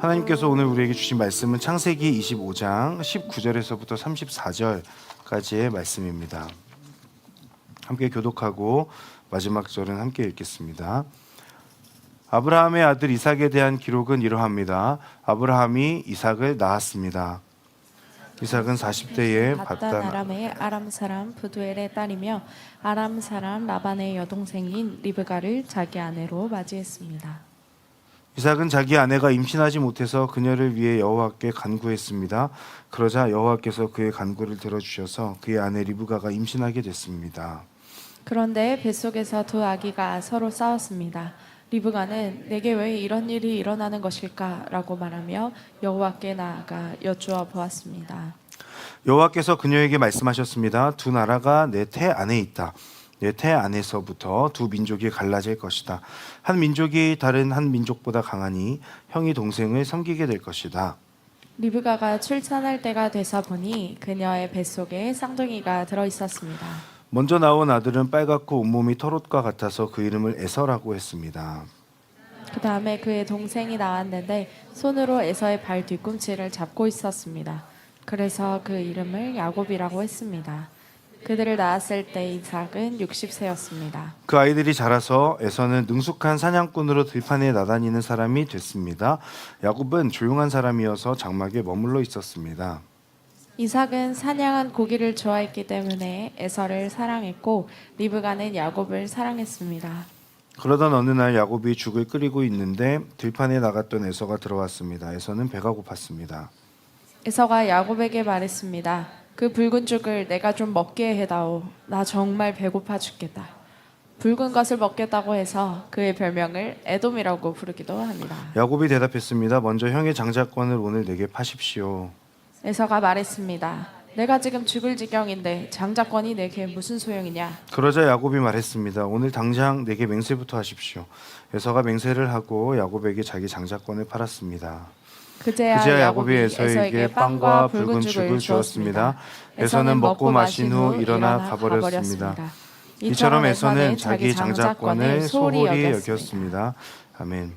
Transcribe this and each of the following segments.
하나님께서 오늘 우리에게 주신 말씀은 창세기 25장 19절에서부터 34절까지의 말씀입니다. 함께 교독하고 마지막 절은 함께 읽겠습니다. 아브라함의 아들 이삭에 대한 기록은 이러합니다. 아브라함이 이삭을 낳았습니다. 이삭은 40대에 밧단 아람의 아람 사람 부두엘의 딸이며 아람 사람 라반의 여동생인 리브가를 자기 아내로 맞이했습니다. 이삭은 자기 아내가 임신하지 못해서 그녀를 위해 여호와께 간구했습니다. 그러자 여호와께서 그의 간구를 들어주셔서 그의 아내 리브가가 임신하게 됐습니다. 그런데 뱃속에서 두 아기가 서로 싸웠습니다. 리브가는 내게 왜 이런 일이 일어나는 것일까? 라고 말하며 여호와께 나아가 여쭈어 보았습니다. 여호와께서 그녀에게 말씀하셨습니다. 두 나라가 내 태 안에 있다. 내 태 안에서부터 두 민족이 갈라질 것이다. 한 민족이 다른 한 민족보다 강하니 형이 동생을 섬기게 될 것이다. 리브가가 출산할 때가 돼서 보니 그녀의 뱃속에 쌍둥이가 들어 있었습니다. 먼저 나온 아들은 빨갛고 온몸이 털옷과 같아서 그 이름을 에서라고 했습니다. 그 다음에 그의 동생이 나왔는데 손으로 에서의 발 뒤꿈치를 잡고 있었습니다. 그래서 그 이름을 야곱이라고 했습니다. 그들을 낳았을 때 이삭은 60세였습니다. 그 아이들이 자라서 에서는 능숙한 사냥꾼으로 들판에 나다니는 사람이 됐습니다. 야곱은 조용한 사람이어서 장막에 머물러 있었습니다. 이삭은 사냥한 고기를 좋아했기 때문에 에서를 사랑했고 리브가는 야곱을 사랑했습니다. 그러던 어느 날 야곱이 죽을 끓이고 있는데 들판에 나갔던 에서가 들어왔습니다. 에서는 배가 고팠습니다. 에서가 야곱에게 말했습니다. 그 붉은 죽을 내가 좀 먹게 해다오. 나 정말 배고파 죽겠다. 붉은 것을 먹겠다고 해서 그의 별명을 에돔이라고 부르기도 합니다. 야곱이 대답했습니다. 먼저 형의 장자권을 오늘 내게 파십시오. 에서가 말했습니다. 내가 지금 죽을 지경인데 장자권이 내게 무슨 소용이냐? 그러자 야곱이 말했습니다. 오늘 당장 내게 맹세부터 하십시오. 에서가 맹세를 하고 야곱에게 자기 장자권을 팔았습니다. 그제야 야곱이 에서에게 빵과 붉은 죽을 주었습니다. 에서는 먹고 마신 후 일어나 가버렸습니다. 이처럼 에서는 자기 장자권을 소홀히 여겼습니다. 아멘.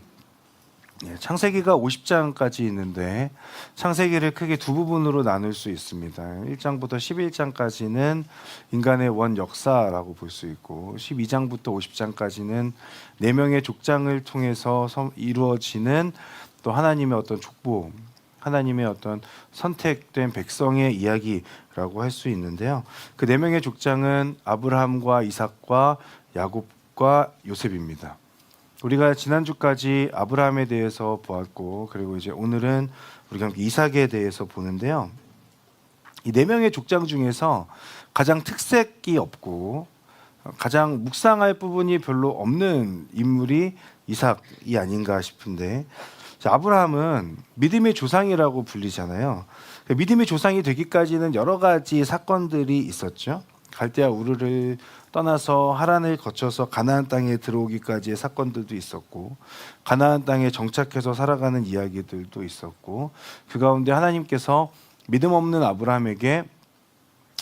창세기가 50장까지 있는데 창세기를 크게 두 부분으로 나눌 수 있습니다. 1장부터 11장까지는 인간의 원 역사라고 볼 수 있고 12장부터 50장까지는 4명의 족장을 통해서 이루어지는 또 하나님의 어떤 족보, 하나님의 어떤 선택된 백성의 이야기라고 할 수 있는데요. 그 4명의 족장은 아브라함과 이삭과 야곱과 요셉입니다. 우리가 지난주까지 아브라함에 대해서 보았고 그리고 이제 오늘은 우리가 이삭에 대해서 보는데요. 이 4명의 족장 중에서 가장 특색이 없고 가장 묵상할 부분이 별로 없는 인물이 이삭이 아닌가 싶은데 아브라함은 믿음의 조상이라고 불리잖아요. 믿음의 조상이 되기까지는 여러 가지 사건들이 있었죠. 갈대아 우르를 떠나서 하란을 거쳐서 가나안 땅에 들어오기까지의 사건들도 있었고 가나안 땅에 정착해서 살아가는 이야기들도 있었고 그 가운데 하나님께서 믿음 없는 아브라함에게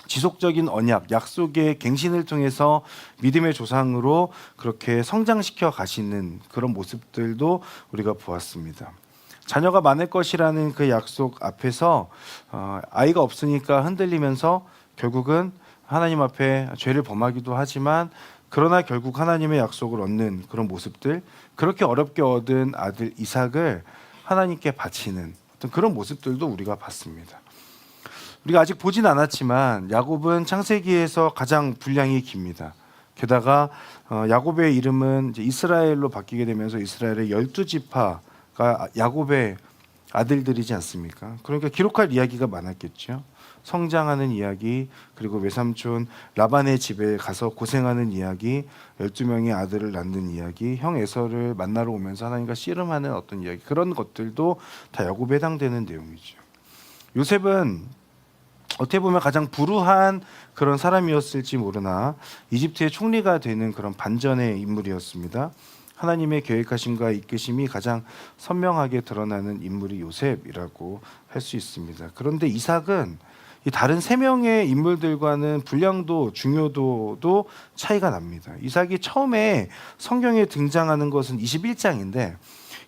지속적인 언약, 약속의 갱신을 통해서 믿음의 조상으로 그렇게 성장시켜 가시는 그런 모습들도 우리가 보았습니다. 자녀가 많을 것이라는 그 약속 앞에서 아이가 없으니까 흔들리면서 결국은 하나님 앞에 죄를 범하기도 하지만 그러나 결국 하나님의 약속을 얻는 그런 모습들, 그렇게 어렵게 얻은 아들 이삭을 하나님께 바치는 어떤 그런 모습들도 우리가 봤습니다. 우리가 아직 보진 않았지만 야곱은 창세기에서 가장 분량이 깁니다. 게다가 야곱의 이름은 이제 이스라엘로 바뀌게 되면서 이스라엘의 12지파가 야곱의 아들들이지 않습니까? 그러니까 기록할 이야기가 많았겠죠. 성장하는 이야기, 그리고 외삼촌 라반의 집에 가서 고생하는 이야기, 12명의 아들을 낳는 이야기, 형 에서를 만나러 오면서 하나님과 씨름하는 어떤 이야기, 그런 것들도 다 야곱에 해당되는 내용이죠. 요셉은 어떻게 보면 가장 불우한 그런 사람이었을지 모르나 이집트의 총리가 되는 그런 반전의 인물이었습니다. 하나님의 계획하심과 이끄심이 가장 선명하게 드러나는 인물이 요셉이라고 할 수 있습니다. 그런데 이삭은 이 다른 3명의 인물들과는 분량도 중요도도 차이가 납니다. 이삭이 처음에 성경에 등장하는 것은 21장인데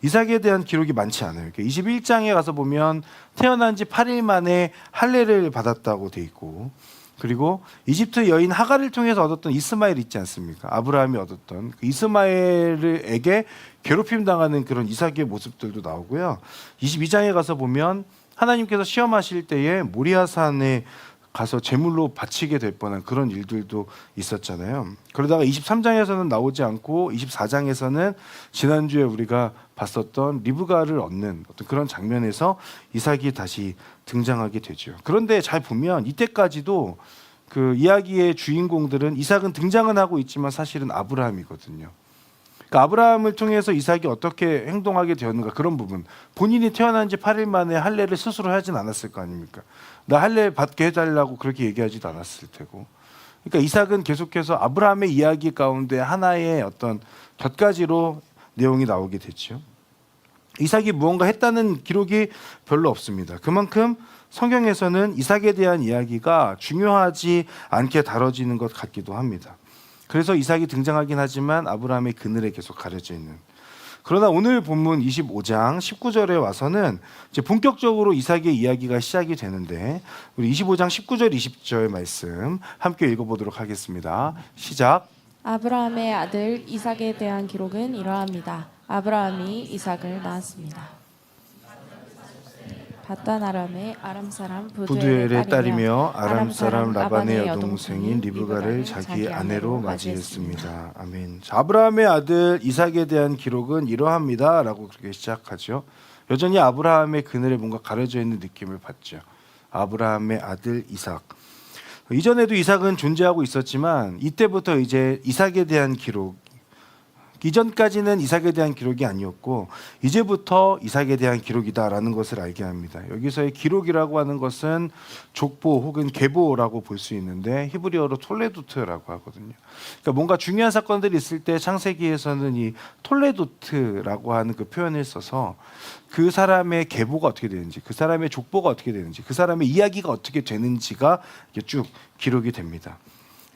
이삭에 대한 기록이 많지 않아요. 21장에 가서 보면 태어난 지 8일 만에 할례를 받았다고 돼 있고, 그리고 이집트 여인 하갈을 통해서 얻었던 이스마엘 있지 않습니까? 아브라함이 얻었던 그 이스마엘에게 괴롭힘 당하는 그런 이삭의 모습들도 나오고요. 22장에 가서 보면 하나님께서 시험하실 때에 모리아산에 가서 제물로 바치게 될 뻔한 그런 일들도 있었잖아요. 그러다가 23장에서는 나오지 않고 24장에서는 지난주에 우리가 봤었던 리브가를 얻는 어떤 그런 장면에서 이삭이 다시 등장하게 되죠. 그런데 잘 보면 이때까지도 그 이야기의 주인공들은 이삭은 등장은 하고 있지만 사실은 아브라함이거든요. 그러니까 아브라함을 통해서 이삭이 어떻게 행동하게 되었는가, 그런 부분. 본인이 태어난 지 8일 만에 할례를 스스로 하진 않았을 거 아닙니까? 나 할례 받게 해달라고 그렇게 얘기하지도 않았을 테고. 그러니까 이삭은 계속해서 아브라함의 이야기 가운데 하나의 어떤 곁가지로 내용이 나오게 됐죠. 이삭이 무언가 했다는 기록이 별로 없습니다. 그만큼 성경에서는 이삭에 대한 이야기가 중요하지 않게 다뤄지는 것 같기도 합니다. 그래서 이삭이 등장하긴 하지만 아브라함의 그늘에 계속 가려져 있는. 그러나 오늘 본문 25장 19절에 와서는 이제 본격적으로 이삭의 이야기가 시작이 되는데, 우리 25장 19절 20절 말씀 함께 읽어보도록 하겠습니다. 시작. 아브라함의 아들 이삭에 대한 기록은 이러합니다. 아브라함이 이삭을 낳았습니다. 바단 아람의 아람 사람 부두엘의 딸이며 아람 사람 라반의 여동생인 리브가를 자기 아내로 맞이했습니다. 아멘. 자, 아브라함의 아들 이삭에 대한 기록은 이러합니다 라고 그렇게 시작하죠. 여전히 아브라함의 그늘에 뭔가 가려져 있는 느낌을 받죠. 아브라함의 아들 이삭. 이전에도 이삭은 존재하고 있었지만 이때부터 이제 이삭에 대한 기록, 이전까지는 이삭에 대한 기록이 아니었고 이제부터 이삭에 대한 기록이다라는 것을 알게 합니다. 여기서의 기록이라고 하는 것은 족보 혹은 계보라고 볼 수 있는데 히브리어로 톨레도트라고 하거든요. 그러니까 뭔가 중요한 사건들이 있을 때 창세기에서는 이 톨레도트라고 하는 그 표현을 써서 그 사람의 계보가 어떻게 되는지, 그 사람의 족보가 어떻게 되는지, 그 사람의 이야기가 어떻게 되는지가 이렇게 쭉 기록이 됩니다.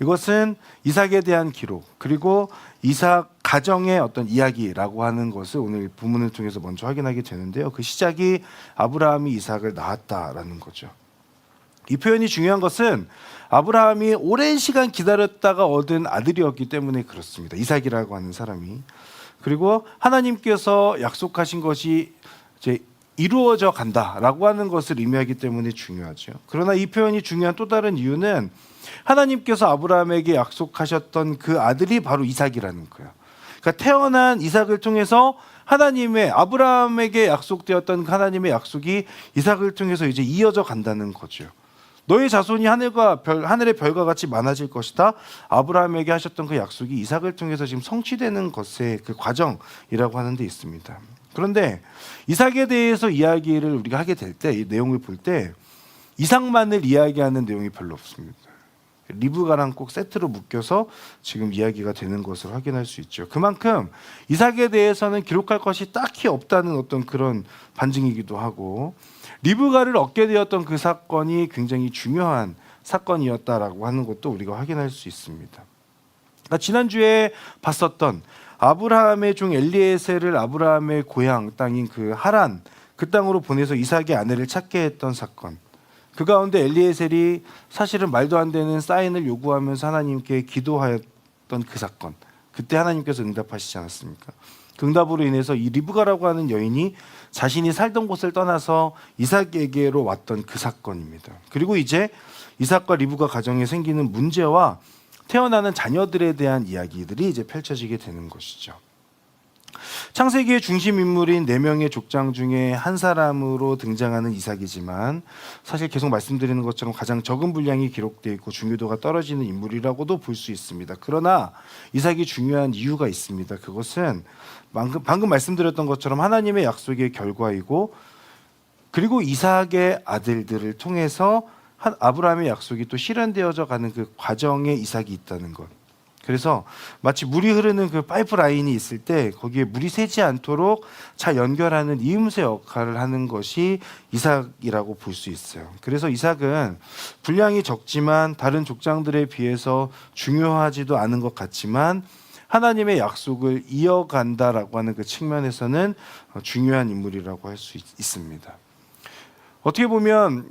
이것은 이삭에 대한 기록, 그리고 이삭 가정의 어떤 이야기라고 하는 것을 오늘 본문을 통해서 먼저 확인하게 되는데요. 그 시작이 아브라함이 이삭을 낳았다라는 거죠. 이 표현이 중요한 것은 아브라함이 오랜 시간 기다렸다가 얻은 아들이었기 때문에 그렇습니다. 이삭이라고 하는 사람이. 그리고 하나님께서 약속하신 것이 이제 이루어져 간다라고 하는 것을 의미하기 때문에 중요하죠. 그러나 이 표현이 중요한 또 다른 이유는 하나님께서 아브라함에게 약속하셨던 그 아들이 바로 이삭이라는 거예요. 그러니까 태어난 이삭을 통해서 하나님의, 아브라함에게 약속되었던 하나님의 약속이 이삭을 통해서 이제 이어져 간다는 거죠. 너의 자손이 하늘의 별과 같이 많아질 것이다. 아브라함에게 하셨던 그 약속이 이삭을 통해서 지금 성취되는 것의 그 과정이라고 하는 데 있습니다. 그런데 이삭에 대해서 이야기를 우리가 하게 될 때, 이 내용을 볼 때 이삭만을 이야기하는 내용이 별로 없습니다. 리브가랑 꼭 세트로 묶여서 지금 이야기가 되는 것을 확인할 수 있죠. 그만큼 이삭에 대해서는 기록할 것이 딱히 없다는 어떤 그런 반증이기도 하고, 리브가를 얻게 되었던 그 사건이 굉장히 중요한 사건이었다라고 하는 것도 우리가 확인할 수 있습니다. 그러니까 지난주에 봤었던 아브라함의 종 엘리에셀을 아브라함의 고향 땅인 그 하란, 그 땅으로 보내서 이삭의 아내를 찾게 했던 사건, 그 가운데 엘리에셀이 사실은 말도 안 되는 사인을 요구하면서 하나님께 기도하였던 그 사건, 그때 하나님께서 응답하시지 않았습니까? 그 응답으로 인해서 이 리브가라고 하는 여인이 자신이 살던 곳을 떠나서 이삭에게로 왔던 그 사건입니다. 그리고 이제 이삭과 리브가 가정에 생기는 문제와 태어나는 자녀들에 대한 이야기들이 이제 펼쳐지게 되는 것이죠. 창세기의 중심 인물인 4명의 족장 중에 한 사람으로 등장하는 이삭이지만 사실 계속 말씀드리는 것처럼 가장 적은 분량이 기록되어 있고 중요도가 떨어지는 인물이라고도 볼 수 있습니다. 그러나 이삭이 중요한 이유가 있습니다. 그것은 방금 말씀드렸던 것처럼 하나님의 약속의 결과이고, 그리고 이삭의 아들들을 통해서 아브라함의 약속이 또 실현되어져 가는 그 과정에 이삭이 있다는 것. 그래서 마치 물이 흐르는 그 파이프라인이 있을 때 거기에 물이 새지 않도록 잘 연결하는 이음새 역할을 하는 것이 이삭이라고 볼 수 있어요. 그래서 이삭은 분량이 적지만 다른 족장들에 비해서 중요하지도 않은 것 같지만 하나님의 약속을 이어간다라고 하는 그 측면에서는 중요한 인물이라고 할 수 있습니다. 어떻게 보면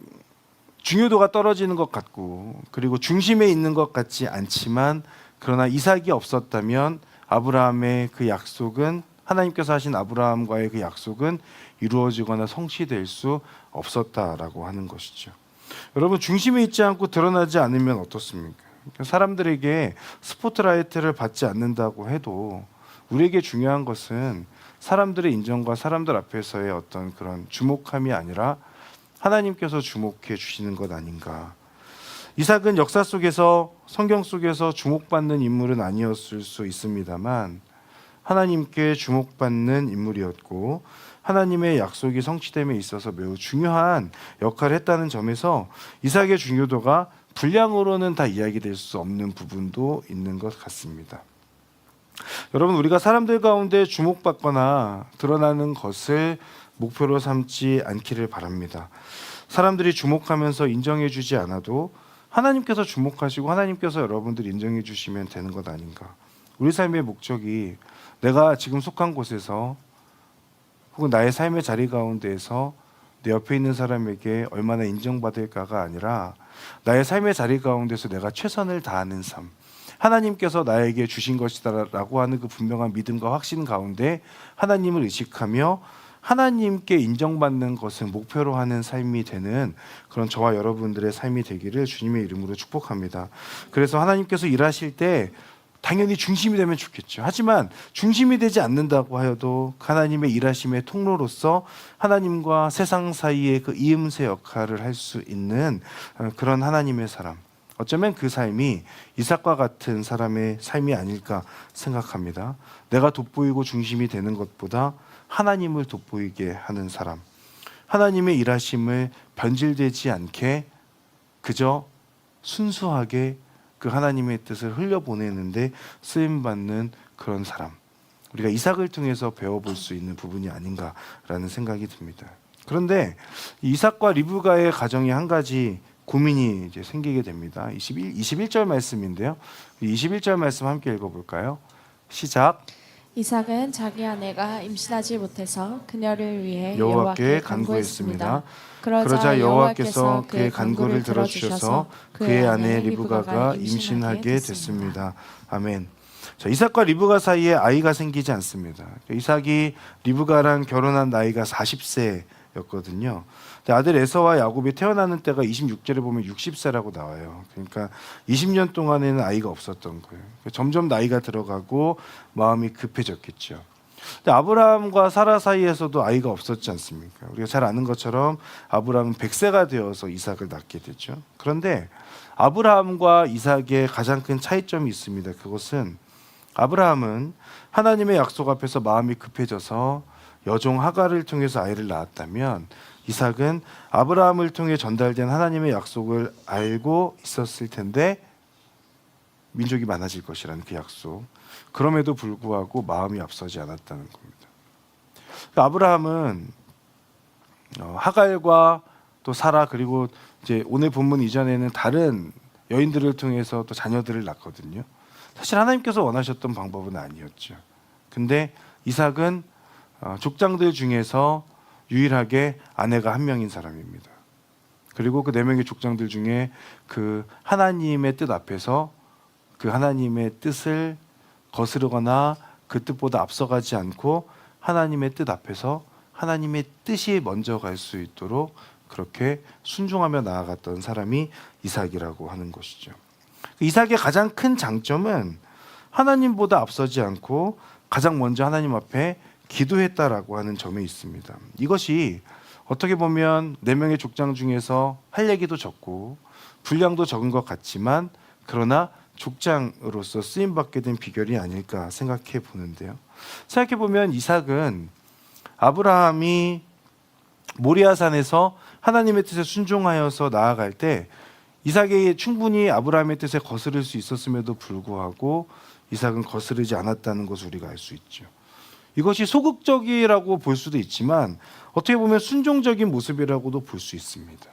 중요도가 떨어지는 것 같고 그리고 중심에 있는 것 같지 않지만 그러나 이삭이 없었다면 아브라함의 그 약속은 하나님께서 하신 아브라함과의 그 약속은 이루어지거나 성취될 수 없었다라고 하는 것이죠. 여러분 중심에 있지 않고 드러나지 않으면 어떻습니까? 사람들에게 스포트라이트를 받지 않는다고 해도 우리에게 중요한 것은 사람들의 인정과 사람들 앞에서의 어떤 그런 주목함이 아니라 하나님께서 주목해 주시는 것 아닌가. 이삭은 역사 속에서 성경 속에서 주목받는 인물은 아니었을 수 있습니다만 하나님께 주목받는 인물이었고 하나님의 약속이 성취됨에 있어서 매우 중요한 역할을 했다는 점에서 이삭의 중요도가 분량으로는 다 이야기될 수 없는 부분도 있는 것 같습니다. 여러분 우리가 사람들 가운데 주목받거나 드러나는 것을 목표로 삼지 않기를 바랍니다. 사람들이 주목하면서 인정해 주지 않아도 하나님께서 주목하시고 하나님께서 여러분들 인정해 주시면 되는 것 아닌가. 우리 삶의 목적이 내가 지금 속한 곳에서 혹은 나의 삶의 자리 가운데에서 내 옆에 있는 사람에게 얼마나 인정받을까가 아니라 나의 삶의 자리 가운데서 내가 최선을 다하는 삶, 하나님께서 나에게 주신 것이다라고 하는 그 분명한 믿음과 확신 가운데 하나님을 의식하며 하나님께 인정받는 것을 목표로 하는 삶이 되는 그런 저와 여러분들의 삶이 되기를 주님의 이름으로 축복합니다. 그래서 하나님께서 일하실 때 당연히 중심이 되면 좋겠죠. 하지만 중심이 되지 않는다고 하여도 하나님의 일하심의 통로로서 하나님과 세상 사이의 그 이음새 역할을 할 수 있는 그런 하나님의 사람, 어쩌면 그 삶이 이삭과 같은 사람의 삶이 아닐까 생각합니다. 내가 돋보이고 중심이 되는 것보다 하나님을 돋보이게 하는 사람, 하나님의 일하심을 변질되지 않게 그저 순수하게 그 하나님의 뜻을 흘려보내는데 쓰임받는 그런 사람, 우리가 이삭을 통해서 배워볼 수 있는 부분이 아닌가라는 생각이 듭니다. 그런데 이삭과 리브가의 가정에 한 가지 고민이 이제 생기게 됩니다. 21절 말씀인데요. 21절 말씀 함께 읽어볼까요? 시작. 이삭은 자기 아내가 임신하지 못해서 그녀를 위해 여호와께 여호와께 간구했습니다. 간구했습니다. 그러자 여호와께서 그의 간구를 들어주셔서 그의 아내 리브가가 임신하게 됐습니다. 아멘. 자, 이삭과 리브가 사이에 아이가 생기지 않습니다. 이삭이 리브가랑 결혼한 나이가 40세였거든요. 아들 에서와 야곱이 태어나는 때가 26절에 보면 60세라고 나와요. 그러니까 20년 동안에는 아이가 없었던 거예요. 점점 나이가 들어가고 마음이 급해졌겠죠. 근데 아브라함과 사라 사이에서도 아이가 없었지 않습니까? 우리가 잘 아는 것처럼 아브라함은 100세가 되어서 이삭을 낳게 되죠. 그런데 아브라함과 이삭의 가장 큰 차이점이 있습니다. 그것은 아브라함은 하나님의 약속 앞에서 마음이 급해져서 여종 하갈을 통해서 아이를 낳았다면 이삭은 아브라함을 통해 전달된 하나님의 약속을 알고 있었을 텐데 민족이 많아질 것이라는 그 약속, 그럼에도 불구하고 마음이 앞서지 않았다는 겁니다. 아브라함은 하갈과 또 사라 그리고 이제 오늘 본문 이전에는 다른 여인들을 통해서 또 자녀들을 낳거든요. 사실 하나님께서 원하셨던 방법은 아니었죠. 근데 이삭은 족장들 중에서 유일하게 아내가 한 명인 사람입니다. 그리고 그 4명의 족장들 중에 그 하나님의 뜻 앞에서 그 하나님의 뜻을 거스르거나 그 뜻보다 앞서가지 않고 하나님의 뜻 앞에서 하나님의 뜻이 먼저 갈 수 있도록 그렇게 순종하며 나아갔던 사람이 이삭이라고 하는 것이죠. 이삭의 가장 큰 장점은 하나님보다 앞서지 않고 가장 먼저 하나님 앞에 기도했다라고 하는 점에 있습니다. 이것이 어떻게 보면 4명의 족장 중에서 할 얘기도 적고 분량도 적은 것 같지만 그러나 족장으로서 쓰임받게 된 비결이 아닐까 생각해 보는데요. 생각해 보면 이삭은 아브라함이 모리아산에서 하나님의 뜻에 순종하여서 나아갈 때 이삭이 충분히 아브라함의 뜻에 거스를 수 있었음에도 불구하고 이삭은 거스르지 않았다는 것을 우리가 알 수 있죠. 이것이 소극적이라고 볼 수도 있지만 어떻게 보면 순종적인 모습이라고도 볼 수 있습니다.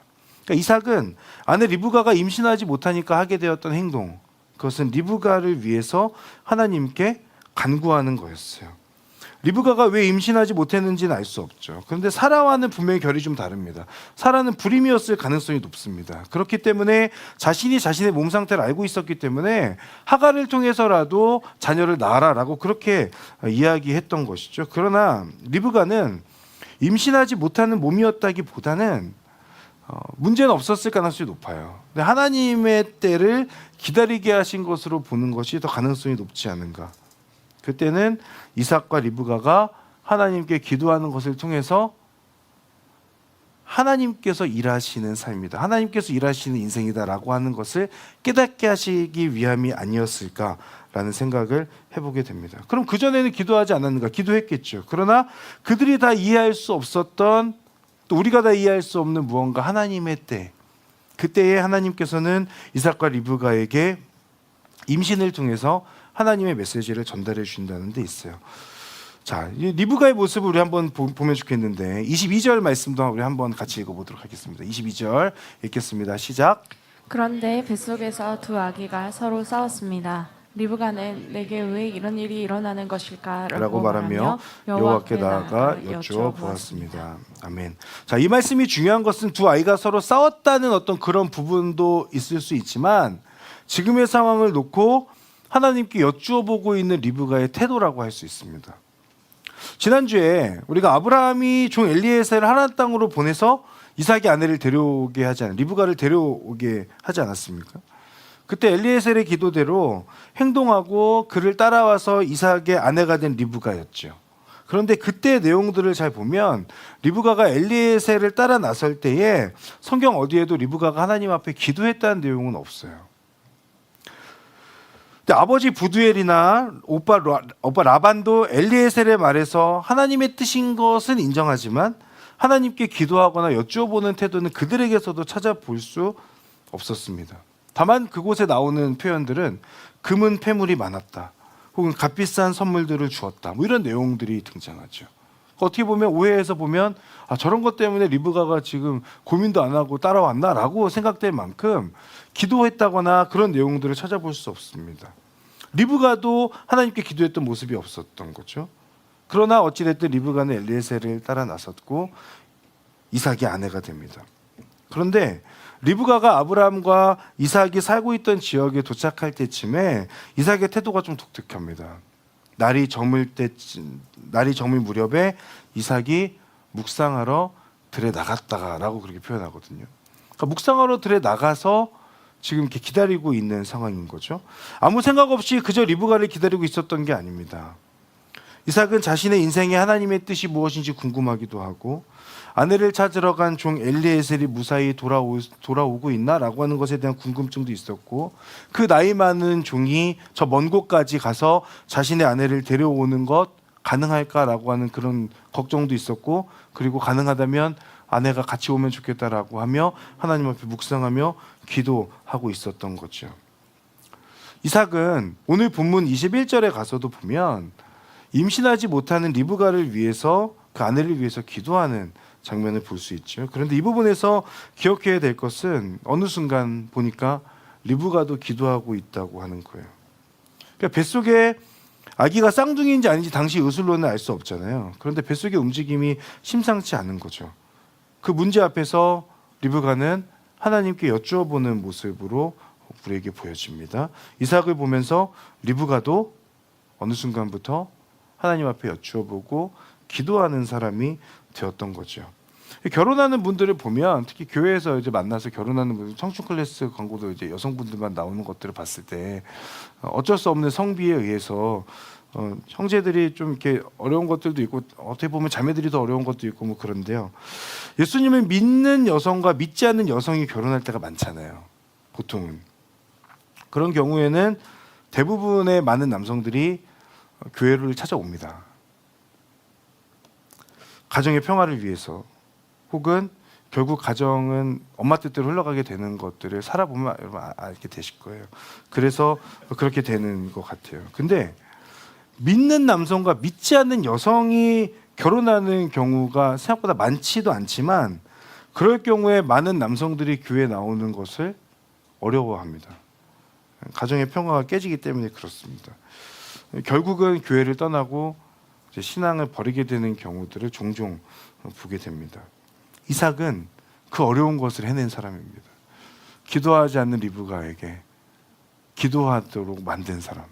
그러니까 이삭은 아내 리브가가 임신하지 못하니까 하게 되었던 행동, 그것은 리브가를 위해서 하나님께 간구하는 거였어요. 리브가가 왜 임신하지 못했는지는 알 수 없죠. 그런데 사라와는 분명히 결이 좀 다릅니다. 사라는 불임이었을 가능성이 높습니다. 그렇기 때문에 자신이 자신의 몸 상태를 알고 있었기 때문에 하갈을 통해서라도 자녀를 낳아라라고 그렇게 이야기했던 것이죠. 그러나 리브가는 임신하지 못하는 몸이었다기보다는 문제는 없었을 가능성이 높아요. 근데 하나님의 때를 기다리게 하신 것으로 보는 것이 더 가능성이 높지 않은가. 그때는 이삭과 리브가가 하나님께 기도하는 것을 통해서 하나님께서 일하시는 삶이다. 하나님께서 일하시는 인생이다라고 하는 것을 깨닫게 하시기 위함이 아니었을까라는 생각을 해보게 됩니다. 그럼 그전에는 기도하지 않았는가? 기도했겠죠. 그러나 그들이 다 이해할 수 없었던, 또 우리가 다 이해할 수 없는 무언가, 하나님의 때, 그때에 하나님께서는 이삭과 리브가에게 임신을 통해서 하나님의 메시지를 전달해 주신다는 데 있어요. 자, 리브가의 모습을 우리 한번 보면 좋겠는데 22절 말씀도 우리 한번 같이 읽어보도록 하겠습니다. 22절 읽겠습니다. 시작. 그런데 뱃속에서 두 아기가 서로 싸웠습니다. 리브가는 내게 왜 이런 일이 일어나는 것일까? 라고 말하며 여호와께 나아가 여쭈어 보았습니다. 아멘. 자, 이 말씀이 중요한 것은 두 아이가 서로 싸웠다는 어떤 그런 부분도 있을 수 있지만 지금의 상황을 놓고 하나님께 여쭈어 보고 있는 리브가의 태도라고 할 수 있습니다. 지난주에 우리가 아브라함이 종 엘리에셀을 하나님 땅으로 보내서 이삭의 아내를 데려오게 하지 않았, 리브가를 데려오게 하지 않았습니까? 그때 엘리에셀의 기도대로 행동하고 그를 따라와서 이삭의 아내가 된 리브가였죠. 그런데 그때 내용들을 잘 보면 리브가가 엘리에셀을 따라 나설 때에 성경 어디에도 리브가가 하나님 앞에 기도했다는 내용은 없어요. 근데 아버지 부두엘이나 오빠 라반도 엘리에셀의 말에서 하나님의 뜻인 것은 인정하지만 하나님께 기도하거나 여쭈어보는 태도는 그들에게서도 찾아볼 수 없었습니다. 다만 그곳에 나오는 표현들은 금은 폐물이 많았다, 혹은 값비싼 선물들을 주었다, 뭐 이런 내용들이 등장하죠. 어떻게 보면 오해해서 보면 저런 것 때문에 리브가가 지금 고민도 안 하고 따라왔나라고 생각될 만큼 기도했다거나 그런 내용들을 찾아볼 수 없습니다. 리브가도 하나님께 기도했던 모습이 없었던 거죠. 그러나 어찌됐든 리브가는 엘리에셀을 따라 나섰고 이삭의 아내가 됩니다. 그런데 리브가가 아브라함과 이삭이 살고 있던 지역에 도착할 때쯤에 이삭의 태도가 좀 독특합니다. 날이 저물 무렵에 이삭이 묵상하러 들에 나갔다가라고 그렇게 표현하거든요. 그러니까 묵상하러 들에 나가서 지금 이렇게 기다리고 있는 상황인 거죠. 아무 생각 없이 그저 리브가를 기다리고 있었던 게 아닙니다. 이삭은 자신의 인생에 하나님의 뜻이 무엇인지 궁금하기도 하고 아내를 찾으러 간 종 엘리에셀이 무사히 돌아오고 있나라고 하는 것에 대한 궁금증도 있었고 그 나이 많은 종이 저 먼 곳까지 가서 자신의 아내를 데려오는 것 가능할까라고 하는 그런 걱정도 있었고 그리고 가능하다면 아내가 같이 오면 좋겠다라고 하며 하나님 앞에 묵상하며 기도하고 있었던 거죠. 이삭은 오늘 본문 21절에 가서도 보면 임신하지 못하는 리브가를 위해서 그 아내를 위해서 기도하는 장면을 볼 수 있죠. 그런데 이 부분에서 기억해야 될 것은 어느 순간 보니까 리브가도 기도하고 있다고 하는 거예요. 그러니까 뱃속에 아기가 쌍둥이인지 아닌지 당시 의술로는 알 수 없잖아요. 그런데 뱃속의 움직임이 심상치 않은 거죠. 그 문제 앞에서 리브가는 하나님께 여쭈어보는 모습으로 우리에게 보여집니다. 이삭을 보면서 리브가도 어느 순간부터 하나님 앞에 여쭈어보고 기도하는 사람이 되었던 거죠. 결혼하는 분들을 보면 특히 교회에서 이제 만나서 결혼하는 분들 청춘 클래스 광고도 이제 여성분들만 나오는 것들을 봤을 때 어쩔 수 없는 성비에 의해서 형제들이 좀 이렇게 어려운 것들도 있고 어떻게 보면 자매들이 더 어려운 것도 있고 뭐 그런데요. 예수님을 믿는 여성과 믿지 않는 여성이 결혼할 때가 많잖아요. 보통은. 그런 경우에는 대부분의 많은 남성들이 교회를 찾아옵니다. 가정의 평화를 위해서 혹은 결국 가정은 엄마 뜻대로 흘러가게 되는 것들을 살아보면 여러분 알게 되실 거예요. 그래서 그렇게 되는 것 같아요. 근데 믿는 남성과 믿지 않는 여성이 결혼하는 경우가 생각보다 많지도 않지만 그럴 경우에 많은 남성들이 교회에 나오는 것을 어려워합니다. 가정의 평화가 깨지기 때문에 그렇습니다. 결국은 교회를 떠나고 이제 신앙을 버리게 되는 경우들을 종종 보게 됩니다. 이삭은 그 어려운 것을 해낸 사람입니다. 기도하지 않는 리브가에게 기도하도록 만든 사람.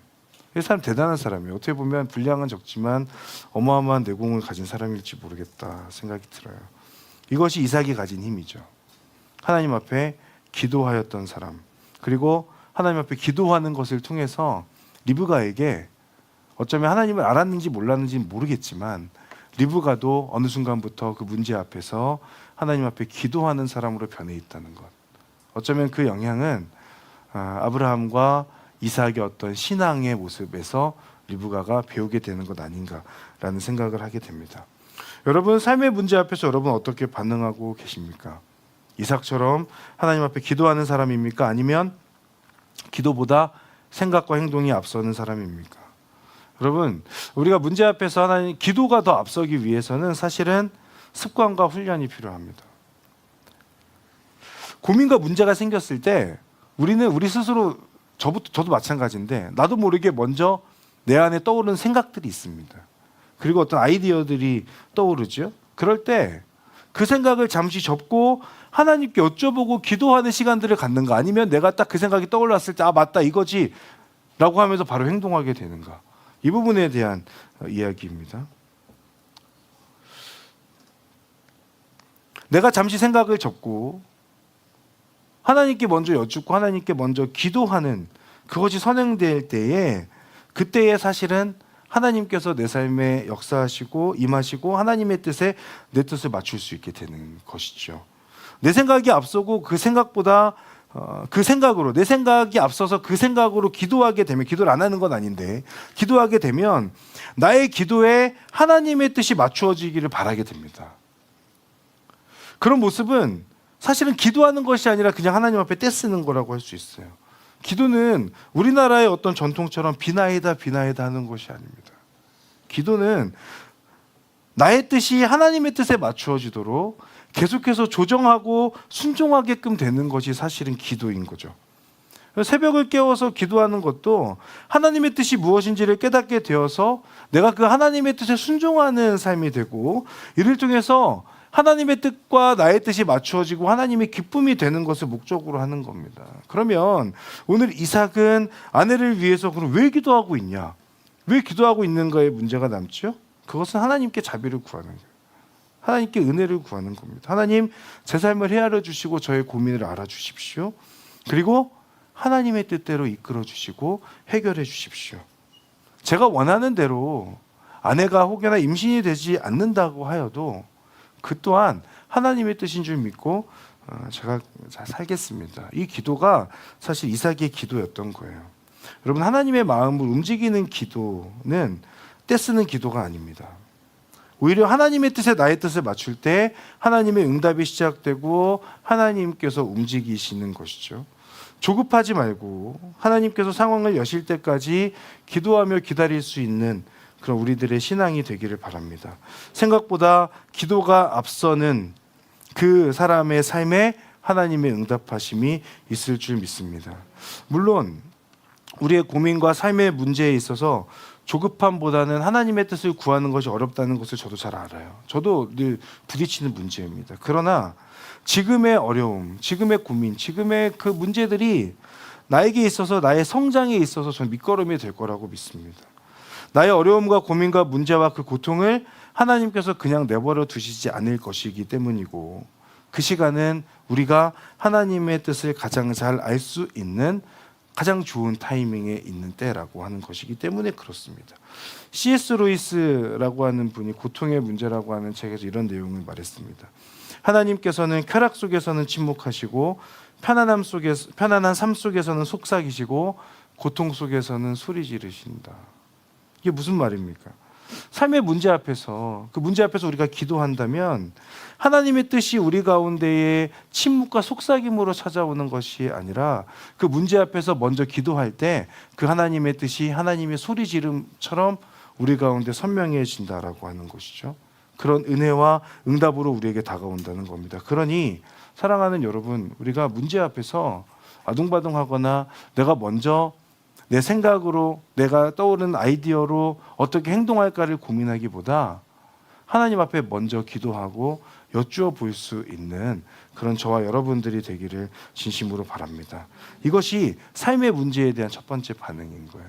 이 사람 대단한 사람이에요. 어떻게 보면 분량은 적지만 어마어마한 내공을 가진 사람일지 모르겠다 생각이 들어요. 이것이 이삭이 가진 힘이죠. 하나님 앞에 기도하였던 사람, 그리고 하나님 앞에 기도하는 것을 통해서 리브가에게 어쩌면 하나님을 알았는지 몰랐는지 모르겠지만 리브가도 어느 순간부터 그 문제 앞에서 하나님 앞에 기도하는 사람으로 변해 있다는 것. 어쩌면 그 영향은 아브라함과 이삭의 어떤 신앙의 모습에서 리브가가 배우게 되는 것 아닌가라는 생각을 하게 됩니다. 여러분, 삶의 문제 앞에서 여러분 어떻게 반응하고 계십니까? 이삭처럼 하나님 앞에 기도하는 사람입니까? 아니면 기도보다 생각과 행동이 앞서는 사람입니까? 여러분, 우리가 문제 앞에서 하나님 기도가 더 앞서기 위해서는 사실은 습관과 훈련이 필요합니다. 고민과 문제가 생겼을 때 우리는 우리 스스로 저도 마찬가지인데 나도 모르게 먼저 내 안에 떠오르는 생각들이 있습니다. 그리고 어떤 아이디어들이 떠오르죠. 그럴 때 그 생각을 잠시 접고 하나님께 여쭤보고 기도하는 시간들을 갖는가, 아니면 내가 딱 그 생각이 떠올랐을 때 맞다 이거지 라고 하면서 바로 행동하게 되는가, 이 부분에 대한 이야기입니다. 내가 잠시 생각을 접고 하나님께 먼저 여쭙고 하나님께 먼저 기도하는 그것이 선행될 때에, 그때에 사실은 하나님께서 내 삶에 역사하시고 임하시고 하나님의 뜻에 내 뜻을 맞출 수 있게 되는 것이죠. 내 생각이 앞서고 그 생각보다 그 생각으로, 내 생각이 앞서서 그 생각으로 기도하게 되면, 기도를 안 하는 건 아닌데 기도하게 되면 나의 기도에 하나님의 뜻이 맞추어지기를 바라게 됩니다. 그런 모습은 사실은 기도하는 것이 아니라 그냥 하나님 앞에 떼쓰는 거라고 할 수 있어요. 기도는 우리나라의 어떤 전통처럼 비나이다 하는 것이 아닙니다. 기도는 나의 뜻이 하나님의 뜻에 맞추어지도록 계속해서 조정하고 순종하게끔 되는 것이 사실은 기도인 거죠. 새벽을 깨워서 기도하는 것도 하나님의 뜻이 무엇인지를 깨닫게 되어서 내가 그 하나님의 뜻에 순종하는 삶이 되고, 이를 통해서 하나님의 뜻과 나의 뜻이 맞추어지고 하나님의 기쁨이 되는 것을 목적으로 하는 겁니다. 그러면 오늘 이삭은 아내를 위해서 그럼 왜 기도하고 있냐? 왜 기도하고 있는가에 문제가 남죠? 그것은 하나님께 자비를 구하는 거예요. 하나님께 은혜를 구하는 겁니다. 하나님, 제 삶을 헤아려 주시고 저의 고민을 알아주십시오. 그리고 하나님의 뜻대로 이끌어 주시고 해결해 주십시오. 제가 원하는 대로 아내가 혹여나 임신이 되지 않는다고 하여도 그 또한 하나님의 뜻인 줄 믿고 제가 잘 살겠습니다. 이 기도가 사실 이삭의 기도였던 거예요. 여러분, 하나님의 마음을 움직이는 기도는 떼쓰는 기도가 아닙니다. 오히려 하나님의 뜻에 나의 뜻을 맞출 때 하나님의 응답이 시작되고 하나님께서 움직이시는 것이죠. 조급하지 말고 하나님께서 상황을 여실 때까지 기도하며 기다릴 수 있는 그런 우리들의 신앙이 되기를 바랍니다. 생각보다 기도가 앞서는 그 사람의 삶에 하나님의 응답하심이 있을 줄 믿습니다. 물론 우리의 고민과 삶의 문제에 있어서 조급함보다는 하나님의 뜻을 구하는 것이 어렵다는 것을 저도 잘 알아요. 저도 늘 부딪히는 문제입니다. 그러나 지금의 어려움, 지금의 고민, 지금의 그 문제들이 나에게 있어서, 나의 성장에 있어서 저는 밑거름이 될 거라고 믿습니다. 나의 어려움과 고민과 문제와 그 고통을 하나님께서 그냥 내버려 두시지 않을 것이기 때문이고, 그 시간은 우리가 하나님의 뜻을 가장 잘 알 수 있는 가장 좋은 타이밍에 있는 때라고 하는 것이기 때문에 그렇습니다. C.S. 루이스라고 하는 분이 고통의 문제라고 하는 책에서 이런 내용을 말했습니다. 하나님께서는 쾌락 속에서는 침묵하시고 편안한 삶 속에서는 속삭이시고 고통 속에서는 소리 지르신다. 이게 무슨 말입니까? 삶의 문제 앞에서, 그 문제 앞에서 우리가 기도한다면 하나님의 뜻이 우리 가운데에 침묵과 속삭임으로 찾아오는 것이 아니라 그 문제 앞에서 먼저 기도할 때 그 하나님의 뜻이 하나님의 소리 지름처럼 우리 가운데 선명해진다라고 하는 것이죠. 그런 은혜와 응답으로 우리에게 다가온다는 겁니다. 그러니 사랑하는 여러분, 우리가 문제 앞에서 아둥바둥하거나 내가 먼저 내 생각으로 내가 떠오르는 아이디어로 어떻게 행동할까를 고민하기보다 하나님 앞에 먼저 기도하고 여쭈어 볼 수 있는 그런 저와 여러분들이 되기를 진심으로 바랍니다. 이것이 삶의 문제에 대한 첫 번째 반응인 거예요.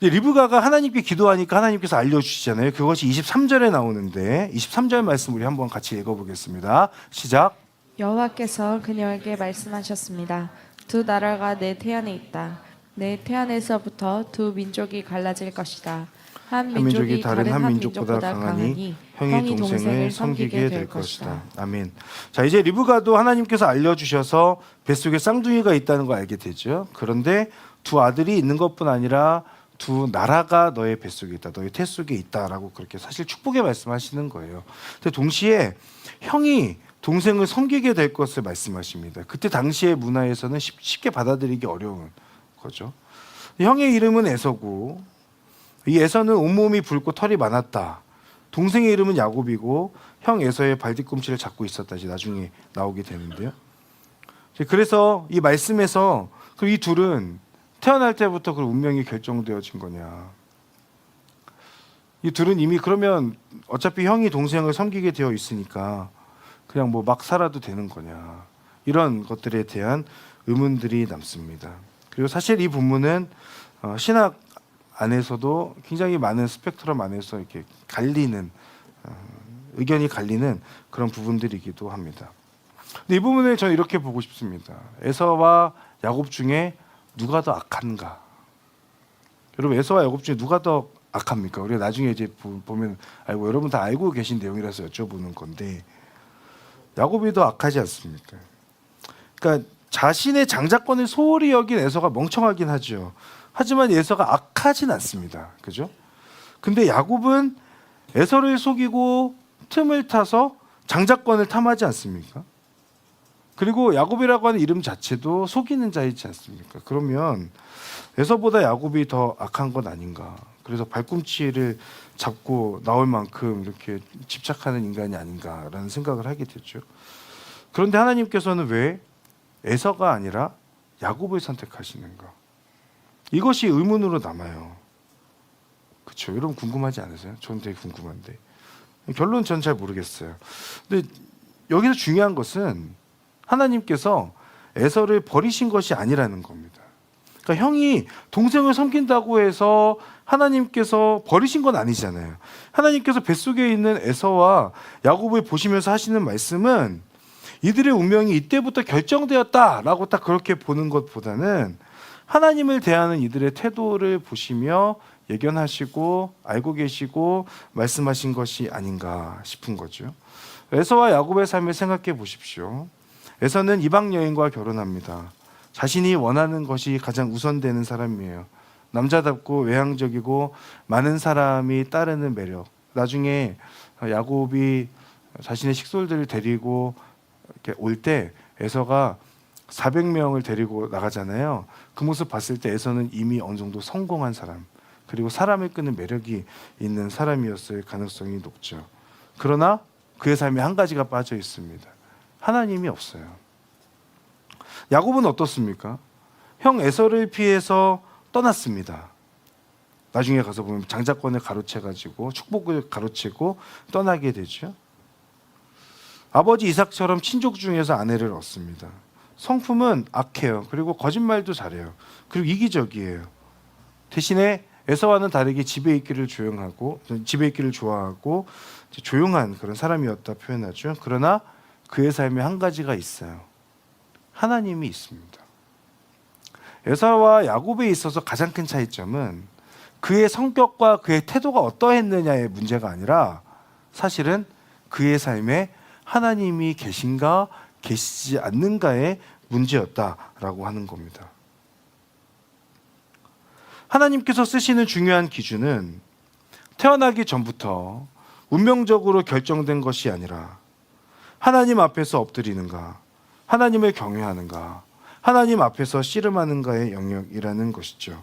리브가가 하나님께 기도하니까 하나님께서 알려주시잖아요. 그것이 23절에 나오는데 23절 말씀 우리 한번 같이 읽어보겠습니다. 시작. 여호와께서 그녀에게 말씀하셨습니다. 두 나라가 내 태안에 있다. 내 태안에서부터 두 민족이 갈라질 것이다. 한 민족이 다른 한 민족보다 강하니 형이 동생을 섬기게 될 것이다. 아멘. 자, 이제 리브가도 하나님께서 알려주셔서 뱃속에 쌍둥이가 있다는 걸 알게 되죠. 그런데 두 아들이 있는 것뿐 아니라 두 나라가 너의 뱃속에 있다, 너의 태 속에 있다라고 그렇게 사실 축복의 말씀하시는 거예요. 근데 동시에 형이 동생을 섬기게 될 것을 말씀하십니다. 그때 당시의 문화에서는 쉽게 받아들이기 어려운 거죠. 형의 이름은 에서고 이 에서는 온몸이 붉고 털이 많았다. 동생의 이름은 야곱이고 형 에서의 발뒤꿈치를 잡고 있었다. 이제 나중에 나오게 되는데요. 그래서 이 말씀에서 이 둘은 태어날 때부터 그 운명이 결정되어진 거냐. 이 둘은 이미 그러면 어차피 형이 동생을 섬기게 되어 있으니까 그냥 뭐 막 살아도 되는 거냐. 이런 것들에 대한 의문들이 남습니다. 그리고 사실 이 본문은 신학 안에서도 굉장히 많은 스펙트럼 안에서 이렇게 갈리는 의견이 갈리는 그런 부분들이기도 합니다. 근데 이 부분을 저는 이렇게 보고 싶습니다. 에서와 야곱 중에 누가 더 악한가? 여러분 에서와 야곱 중에 누가 더 악합니까? 우리가 나중에 이제 보면 알고 여러분 다 알고 계신 내용이라서 여쭤보는 건데 야곱이 더 악하지 않습니까? 그러니까 자신의 장자권을 소홀히 여긴 에서가 멍청하긴 하죠. 하지만 에서가 악하진 않습니다. 그죠? 근데 야곱은 에서를 속이고 틈을 타서 장자권을 탐하지 않습니까? 그리고 야곱이라고 하는 이름 자체도 속이는 자이지 않습니까? 그러면 에서보다 야곱이 더 악한 건 아닌가? 그래서 발꿈치를 잡고 나올 만큼 이렇게 집착하는 인간이 아닌가라는 생각을 하게 되죠. 그런데 하나님께서는 왜 에서가 아니라 야곱을 선택하시는가? 이것이 의문으로 남아요. 그렇죠? 여러분 궁금하지 않으세요? 저는 되게 궁금한데 결론 전 잘 모르겠어요. 근데 여기서 중요한 것은 하나님께서 에서를 버리신 것이 아니라는 겁니다. 그러니까 형이 동생을 섬긴다고 해서 하나님께서 버리신 건 아니잖아요. 하나님께서 뱃속에 있는 에서와 야곱을 보시면서 하시는 말씀은 이들의 운명이 이때부터 결정되었다라고 딱 그렇게 보는 것보다는 하나님을 대하는 이들의 태도를 보시며 예견하시고 알고 계시고 말씀하신 것이 아닌가 싶은 거죠. 에서와 야곱의 삶을 생각해 보십시오. 에서는 이방 여인과 결혼합니다. 자신이 원하는 것이 가장 우선되는 사람이에요. 남자답고 외향적이고 많은 사람이 따르는 매력. 나중에 야곱이 자신의 식솔들을 데리고 이렇게 올 때 에서가 400명을 데리고 나가잖아요. 그 모습 봤을 때 에서는 이미 어느 정도 성공한 사람, 그리고 사람을 끄는 매력이 있는 사람이었을 가능성이 높죠. 그러나 그의 삶에 한 가지가 빠져 있습니다. 하나님이 없어요. 야곱은 어떻습니까? 형 에서를 피해서 떠났습니다. 나중에 가서 보면 장자권을 가로채가지고 축복을 가로채고 떠나게 되죠. 아버지 이삭처럼 친족 중에서 아내를 얻습니다. 성품은 악해요. 그리고 거짓말도 잘해요. 그리고 이기적이에요. 대신에 에서와는 다르게 집에 있기를 좋아하고 조용한 그런 사람이었다 표현하죠. 그러나 그의 삶에 한 가지가 있어요. 하나님이 있습니다. 에서와 야곱에 있어서 가장 큰 차이점은 그의 성격과 그의 태도가 어떠했느냐의 문제가 아니라 사실은 그의 삶에 하나님이 계신가 계시지 않는가의 문제였다라고 하는 겁니다. 하나님께서 쓰시는 중요한 기준은 태어나기 전부터 운명적으로 결정된 것이 아니라 하나님 앞에서 엎드리는가, 하나님을 경외하는가, 하나님 앞에서 씨름하는가의 영역이라는 것이죠.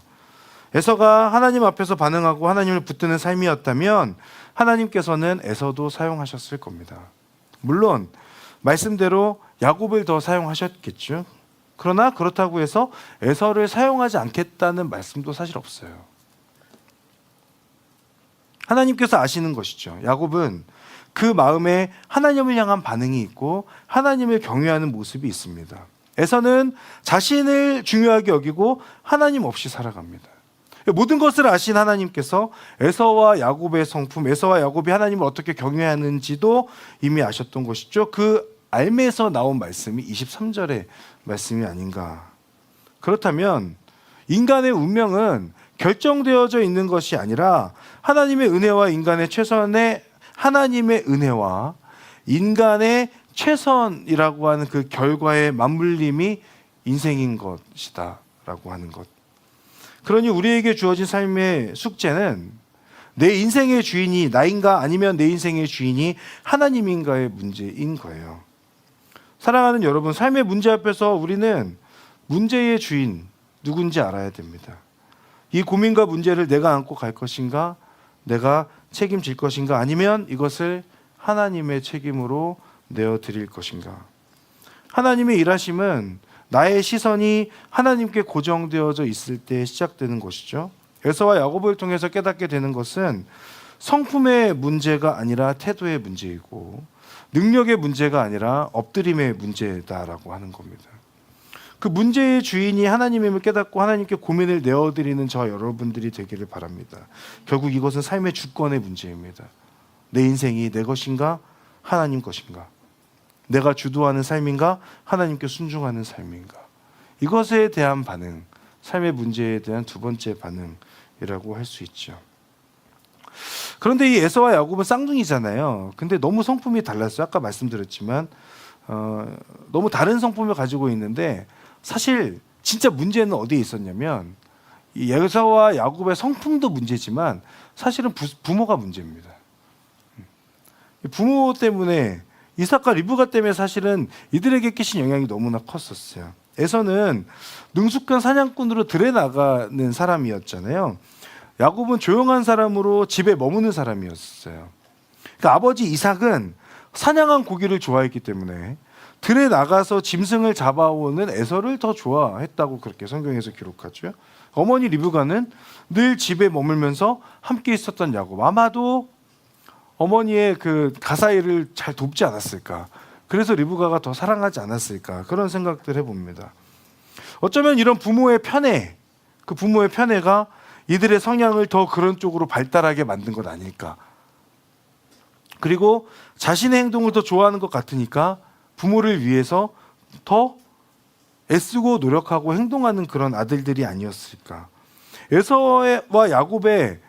에서가 하나님 앞에서 반응하고 하나님을 붙드는 삶이었다면 하나님께서는 에서도 사용하셨을 겁니다. 물론 말씀대로 야곱을 더 사용하셨겠죠. 그러나 그렇다고 해서 에서를 사용하지 않겠다는 말씀도 사실 없어요. 하나님께서 아시는 것이죠. 야곱은 그 마음에 하나님을 향한 반응이 있고 하나님을 경외하는 모습이 있습니다. 에서는 자신을 중요하게 여기고 하나님 없이 살아갑니다. 모든 것을 아신 하나님께서 에서와 야곱의 성품, 에서와 야곱이 하나님을 어떻게 경외하는지도 이미 아셨던 것이죠. 그 알매에서 나온 말씀이 23절의 말씀이 아닌가. 그렇다면 인간의 운명은 결정되어져 있는 것이 아니라 하나님의 은혜와 인간의 최선의 하나님의 은혜와 인간의 최선이라고 하는 그 결과의 맞물림이 인생인 것이다 라고 하는 것. 그러니 우리에게 주어진 삶의 숙제는 내 인생의 주인이 나인가 아니면 내 인생의 주인이 하나님인가의 문제인 거예요. 사랑하는 여러분, 삶의 문제 앞에서 우리는 문제의 주인 누군지 알아야 됩니다. 이 고민과 문제를 내가 안고 갈 것인가, 내가 책임질 것인가, 아니면 이것을 하나님의 책임으로 내어드릴 것인가. 하나님의 일하심은 나의 시선이 하나님께 고정되어져 있을 때 시작되는 것이죠. 에서와 야곱을 통해서 깨닫게 되는 것은 성품의 문제가 아니라 태도의 문제이고 능력의 문제가 아니라 엎드림의 문제다라고 하는 겁니다. 그 문제의 주인이 하나님임을 깨닫고 하나님께 고민을 내어드리는 저 여러분들이 되기를 바랍니다. 결국 이것은 삶의 주권의 문제입니다. 내 인생이 내 것인가 하나님 것인가, 내가 주도하는 삶인가 하나님께 순종하는 삶인가, 이것에 대한 반응, 삶의 문제에 대한 두 번째 반응이라고 할 수 있죠. 그런데 이 에서와 야곱은 쌍둥이잖아요. 근데 너무 성품이 달랐어요. 아까 말씀드렸지만 너무 다른 성품을 가지고 있는데 사실 진짜 문제는 어디에 있었냐면 이 에서와 야곱의 성품도 문제지만 사실은 부모가 문제입니다. 부모 때문에, 이삭과 리브가 때문에 사실은 이들에게 끼친 영향이 너무나 컸었어요. 에서는 능숙한 사냥꾼으로 들에 나가는 사람이었잖아요. 야곱은 조용한 사람으로 집에 머무는 사람이었어요. 그러니까 아버지 이삭은 사냥한 고기를 좋아했기 때문에 들에 나가서 짐승을 잡아오는 에서를 더 좋아했다고 그렇게 성경에서 기록하죠. 어머니 리브가는 늘 집에 머물면서 함께 있었던 야곱, 아마도 어머니의 그 가사일을 잘 돕지 않았을까, 그래서 리브가가 더 사랑하지 않았을까, 그런 생각들 해봅니다. 어쩌면 이런 부모의 편애, 그 부모의 편애가 이들의 성향을 더 그런 쪽으로 발달하게 만든 것 아닐까. 그리고 자신의 행동을 더 좋아하는 것 같으니까 부모를 위해서 더 애쓰고 노력하고 행동하는 그런 아들들이 아니었을까. 에서와 야곱의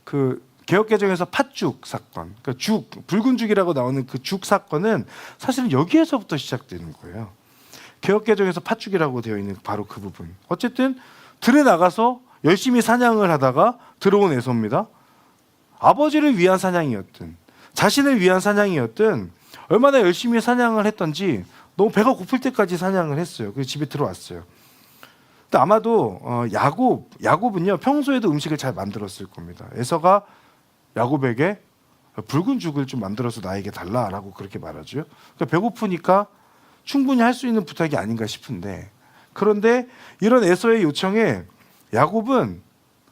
그 개역개정에서 팥죽 사건, 그러니까 붉은 죽이라고 나오는 그 죽 사건은 사실은 여기에서부터 시작되는 거예요. 개역개정에서 팥죽이라고 되어 있는 바로 그 부분. 어쨌든 들에 나가서 열심히 사냥을 하다가 들어온 에서입니다. 아버지를 위한 사냥이었든 자신을 위한 사냥이었든 얼마나 열심히 사냥을 했던지 너무 배가 고플 때까지 사냥을 했어요. 그래서 집에 들어왔어요. 근데 아마도 야곱은요 평소에도 음식을 잘 만들었을 겁니다. 에서가 야곱에게 붉은 죽을 좀 만들어서 나에게 달라라고 그렇게 말하죠. 그러니까 배고프니까 충분히 할 수 있는 부탁이 아닌가 싶은데, 그런데 이런 에서의 요청에 야곱은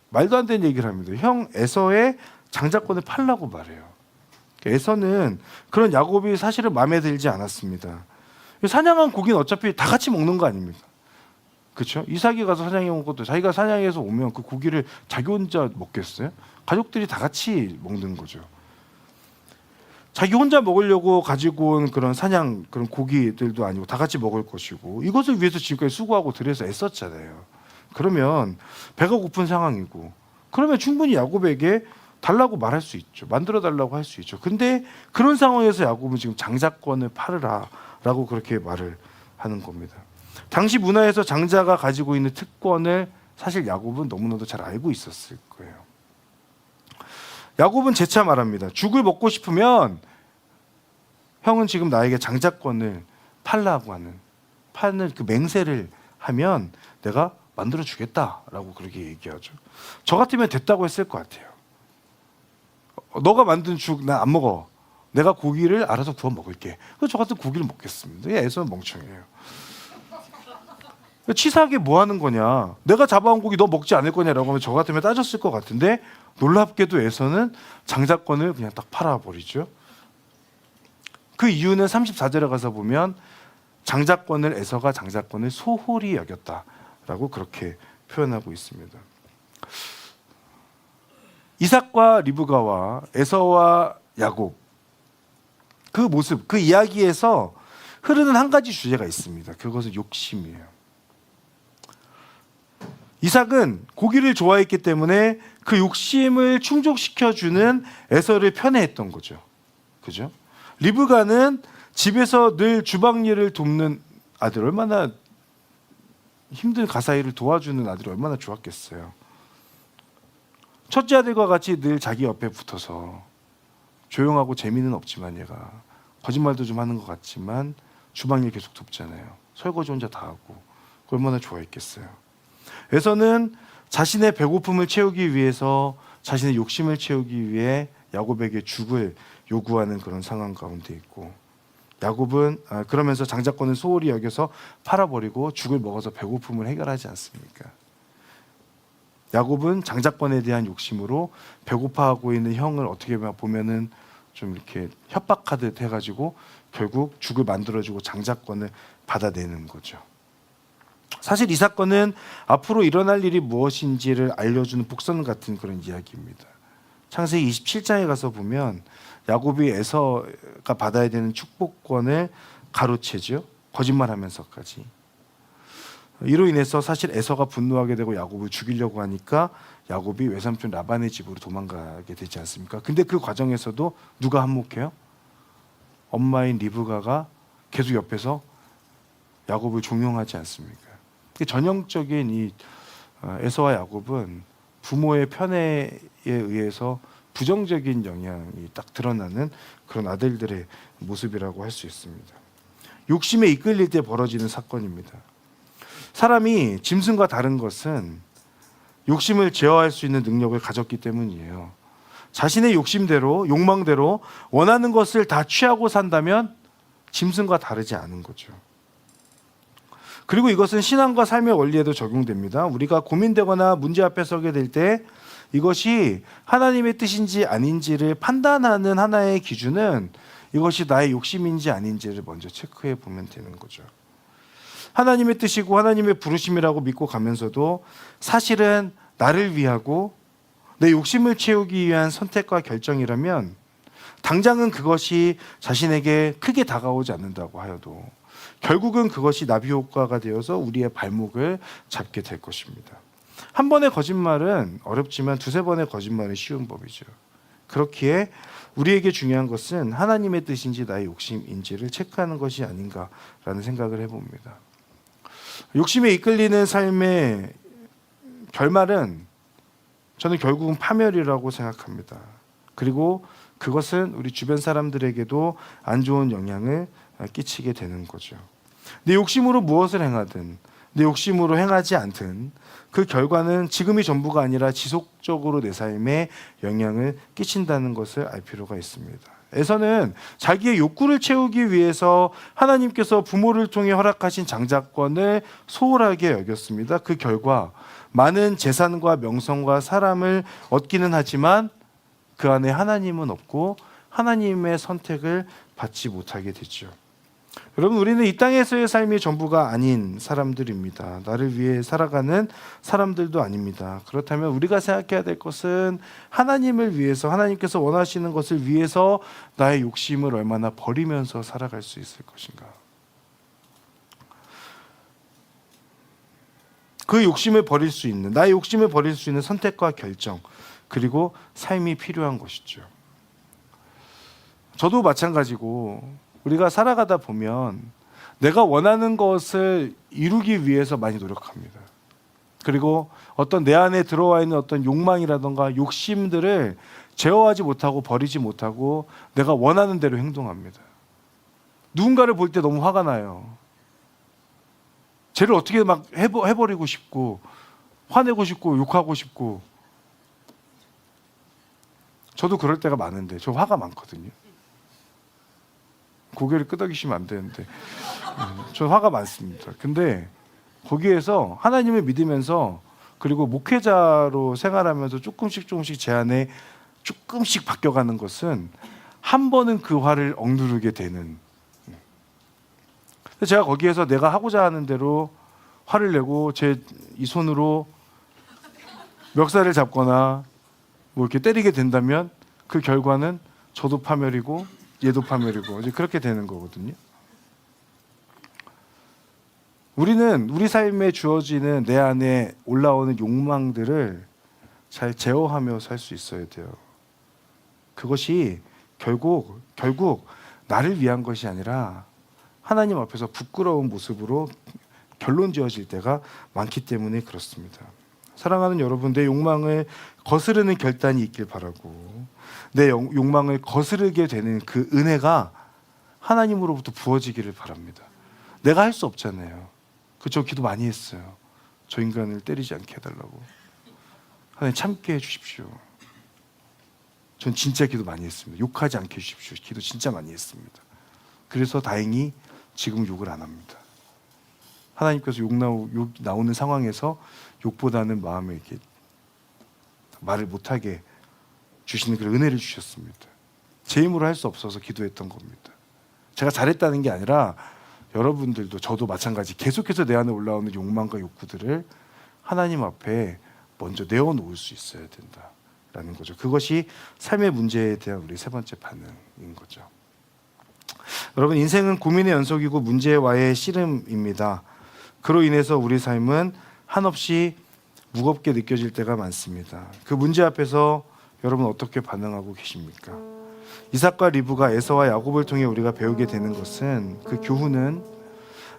말도 안 되는 얘기를 합니다. 형 에서의 장자권을 팔라고 말해요. 에서는 그런 야곱이 사실은 마음에 들지 않았습니다. 사냥한 고기는 어차피 다 같이 먹는 거 아닙니까? 그렇죠? 이삭이 가서 사냥해 온 것도 자기가 사냥해서 오면 그 고기를 자기 혼자 먹겠어요? 가족들이 다 같이 먹는 거죠. 자기 혼자 먹으려고 가지고 온 그런 그런 고기들도 아니고 다 같이 먹을 것이고, 이것을 위해서 지금까지 수고하고 들여서 애썼잖아요. 그러면 배가 고픈 상황이고, 그러면 충분히 야곱에게 달라고 말할 수 있죠. 만들어 달라고 할 수 있죠. 근데 그런 상황에서 야곱은 지금 장자권을 팔으라라고 그렇게 말을 하는 겁니다. 당시 문화에서 장자가 가지고 있는 특권을 사실 야곱은 너무나도 잘 알고 있었을 거예요. 야곱은 재차 말합니다. 죽을 먹고 싶으면 형은 지금 나에게 장자권을 팔라고 파는 그 맹세를 하면 내가 만들어 주겠다라고 그렇게 얘기하죠. 저 같으면 됐다고 했을 것 같아요. 너가 만든 죽 나 안 먹어. 내가 고기를 알아서 구워 먹을게. 그래서 저 같은 고기를 먹겠습니다. 에서는 멍청해요. 치사하게 뭐 하는 거냐, 내가 잡아온 고기 너 먹지 않을 거냐라고 하면 저 같으면 따졌을 것 같은데, 놀랍게도 에서는 장자권을 그냥 딱 팔아버리죠. 그 이유는 34절에 가서 보면 장자권을, 에서가 장자권을 소홀히 여겼다라고 그렇게 표현하고 있습니다. 이삭과 리브가와 에서와 야곱, 그 모습, 그 이야기에서 흐르는 한 가지 주제가 있습니다. 그것은 욕심이에요. 이삭은 고기를 좋아했기 때문에 그 욕심을 충족시켜주는 에서를 편애했던 거죠. 그죠? 리브가는 집에서 늘 주방 일을 돕는 아들, 얼마나 힘든 가사일을 도와주는 아들이 얼마나 좋았겠어요. 첫째 아들과 같이 늘 자기 옆에 붙어서 조용하고 재미는 없지만, 얘가 거짓말도 좀 하는 것 같지만 주방일 계속 돕잖아요. 설거지 혼자 다 하고. 얼마나 좋아했겠어요. 에서는 자신의 배고픔을 채우기 위해서, 자신의 욕심을 채우기 위해 야곱에게 죽을 요구하는 그런 상황 가운데 있고, 야곱은 그러면서 장자권을 소홀히 여겨서 팔아버리고 죽을 먹어서 배고픔을 해결하지 않습니까? 야곱은 장자권에 대한 욕심으로 배고파하고 있는 형을 어떻게 보면은 좀 이렇게 협박하듯 해가지고 결국 죽을 만들어주고 장자권을 받아내는 거죠. 사실 이 사건은 앞으로 일어날 일이 무엇인지를 알려주는 복선 같은 그런 이야기입니다. 창세기 27장에 가서 보면 야곱이 에서가 받아야 되는 축복권을 가로채죠. 거짓말하면서까지. 이로 인해서 사실 에서가 분노하게 되고 야곱을 죽이려고 하니까 야곱이 외삼촌 라반의 집으로 도망가게 되지 않습니까? 근데 그 과정에서도 누가 한몫해요? 엄마인 리브가가 계속 옆에서 야곱을 종용하지 않습니까? 전형적인 이 에서와 야곱은 부모의 편애에 의해서 부정적인 영향이 딱 드러나는 그런 아들들의 모습이라고 할 수 있습니다. 욕심에 이끌릴 때 벌어지는 사건입니다. 사람이 짐승과 다른 것은 욕심을 제어할 수 있는 능력을 가졌기 때문이에요. 자신의 욕심대로, 욕망대로 원하는 것을 다 취하고 산다면 짐승과 다르지 않은 거죠. 그리고 이것은 신앙과 삶의 원리에도 적용됩니다. 우리가 고민되거나 문제 앞에 서게 될 때 이것이 하나님의 뜻인지 아닌지를 판단하는 하나의 기준은 이것이 나의 욕심인지 아닌지를 먼저 체크해 보면 되는 거죠. 하나님의 뜻이고 하나님의 부르심이라고 믿고 가면서도 사실은 나를 위하고 내 욕심을 채우기 위한 선택과 결정이라면 당장은 그것이 자신에게 크게 다가오지 않는다고 하여도 결국은 그것이 나비 효과가 되어서 우리의 발목을 잡게 될 것입니다. 한 번의 거짓말은 어렵지만 두세 번의 거짓말은 쉬운 법이죠. 그렇기에 우리에게 중요한 것은 하나님의 뜻인지 나의 욕심인지를 체크하는 것이 아닌가라는 생각을 해봅니다. 욕심에 이끌리는 삶의 결말은 저는 결국은 파멸이라고 생각합니다. 그리고 그것은 우리 주변 사람들에게도 안 좋은 영향을 끼치게 되는 거죠. 내 욕심으로 무엇을 행하든 내 욕심으로 행하지 않든 그 결과는 지금이 전부가 아니라 지속적으로 내 삶에 영향을 끼친다는 것을 알 필요가 있습니다. 에서는 자기의 욕구를 채우기 위해서 하나님께서 부모를 통해 허락하신 장자권을 소홀하게 여겼습니다. 그 결과 많은 재산과 명성과 사람을 얻기는 하지만 그 안에 하나님은 없고 하나님의 선택을 받지 못하게 되죠. 여러분, 우리는 이 땅에서의 삶이 전부가 아닌 사람들입니다. 나를 위해 살아가는 사람들도 아닙니다. 그렇다면 우리가 생각해야 될 것은 하나님을 위해서, 하나님께서 원하시는 것을 위해서 나의 욕심을 얼마나 버리면서 살아갈 수 있을 것인가. 그 욕심을 버릴 수 있는, 나의 욕심을 버릴 수 있는 선택과 결정, 그리고 삶이 필요한 것이죠. 저도 마찬가지고 우리가 살아가다 보면 내가 원하는 것을 이루기 위해서 많이 노력합니다. 그리고 어떤 내 안에 들어와 있는 어떤 욕망이라던가 욕심들을 제어하지 못하고 버리지 못하고 내가 원하는 대로 행동합니다. 누군가를 볼 때 너무 화가 나요. 쟤를 어떻게 막 해버리고 싶고 화내고 싶고 욕하고 싶고. 저도 그럴 때가 많은데 저 화가 많거든요. 고개를 끄덕이시면 안 되는데 저 화가 많습니다. 근데 거기에서 하나님을 믿으면서 그리고 목회자로 생활하면서 조금씩 제 안에 조금씩 바뀌어가는 것은 한 번은 그 화를 억누르게 되는. 제가 거기에서 내가 하고자 하는 대로 화를 내고 제 이 손으로 멱살을 잡거나 뭐 이렇게 때리게 된다면 그 결과는 저도 파멸이고 얘도 파멸이고 이제 그렇게 되는 거거든요. 우리는 우리 삶에 주어지는 내 안에 올라오는 욕망들을 잘 제어하며 살 수 있어야 돼요. 그것이 결국 나를 위한 것이 아니라 하나님 앞에서 부끄러운 모습으로 결론 지어질 때가 많기 때문에 그렇습니다. 사랑하는 여러분, 내 욕망을 거스르는 결단이 있길 바라고, 내 욕망을 거스르게 되는 그 은혜가 하나님으로부터 부어지기를 바랍니다. 내가 할 수 없잖아요. 저 기도 많이 했어요. 저 인간을 때리지 않게 해달라고. 하나님 참게 해주십시오. 전 진짜 기도 많이 했습니다. 욕하지 않게 해주십시오. 기도 진짜 많이 했습니다. 그래서 다행히 지금 욕을 안 합니다. 하나님께서 욕 나오는 상황에서 욕보다는 마음에 이렇게 말을 못하게 주시는 그런 은혜를 주셨습니다. 제 힘으로 할 수 없어서 기도했던 겁니다. 제가 잘했다는 게 아니라 여러분들도 저도 마찬가지 계속해서 내 안에 올라오는 욕망과 욕구들을 하나님 앞에 먼저 내어놓을 수 있어야 된다라는 거죠. 그것이 삶의 문제에 대한 우리 세 번째 반응인 거죠. 여러분, 인생은 고민의 연속이고 문제와의 씨름입니다. 그로 인해서 우리 삶은 한없이 무겁게 느껴질 때가 많습니다. 그 문제 앞에서 여러분 어떻게 반응하고 계십니까? 이삭과 리브가 에서와 야곱을 통해 우리가 배우게 되는 것은, 그 교훈은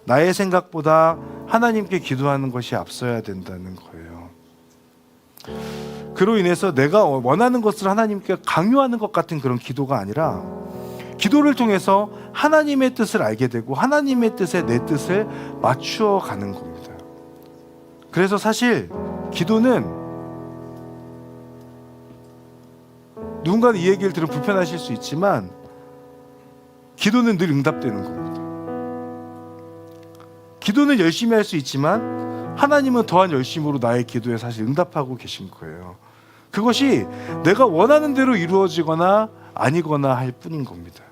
나의 생각보다 하나님께 기도하는 것이 앞서야 된다는 거예요. 그로 인해서 내가 원하는 것을 하나님께 강요하는 것 같은 그런 기도가 아니라 기도를 통해서 하나님의 뜻을 알게 되고 하나님의 뜻에 내 뜻을 맞추어 가는 겁니다. 그래서 사실 기도는, 누군가는 이 얘기를 들으면 불편하실 수 있지만 기도는 늘 응답되는 겁니다. 기도는 열심히 할 수 있지만 하나님은 더한 열심으로 나의 기도에 사실 응답하고 계신 거예요. 그것이 내가 원하는 대로 이루어지거나 아니거나 할 뿐인 겁니다.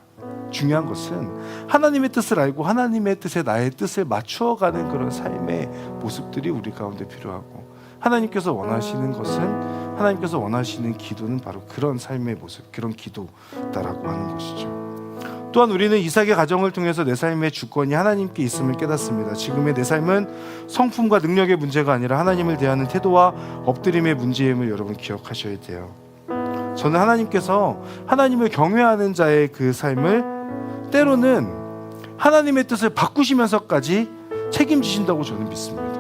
중요한 것은 하나님의 뜻을 알고 하나님의 뜻에 나의 뜻을 맞추어가는 그런 삶의 모습들이 우리 가운데 필요하고, 하나님께서 원하시는 것은, 하나님께서 원하시는 기도는 바로 그런 삶의 모습, 그런 기도다라고 하는 것이죠. 또한 우리는 이삭의 가정을 통해서 내 삶의 주권이 하나님께 있음을 깨닫습니다. 지금의 내 삶은 성품과 능력의 문제가 아니라 하나님을 대하는 태도와 엎드림의 문제임을 여러분 기억하셔야 돼요. 저는 하나님께서 하나님을 경외하는 자의 그 삶을 때로는 하나님의 뜻을 바꾸시면서까지 책임지신다고 저는 믿습니다.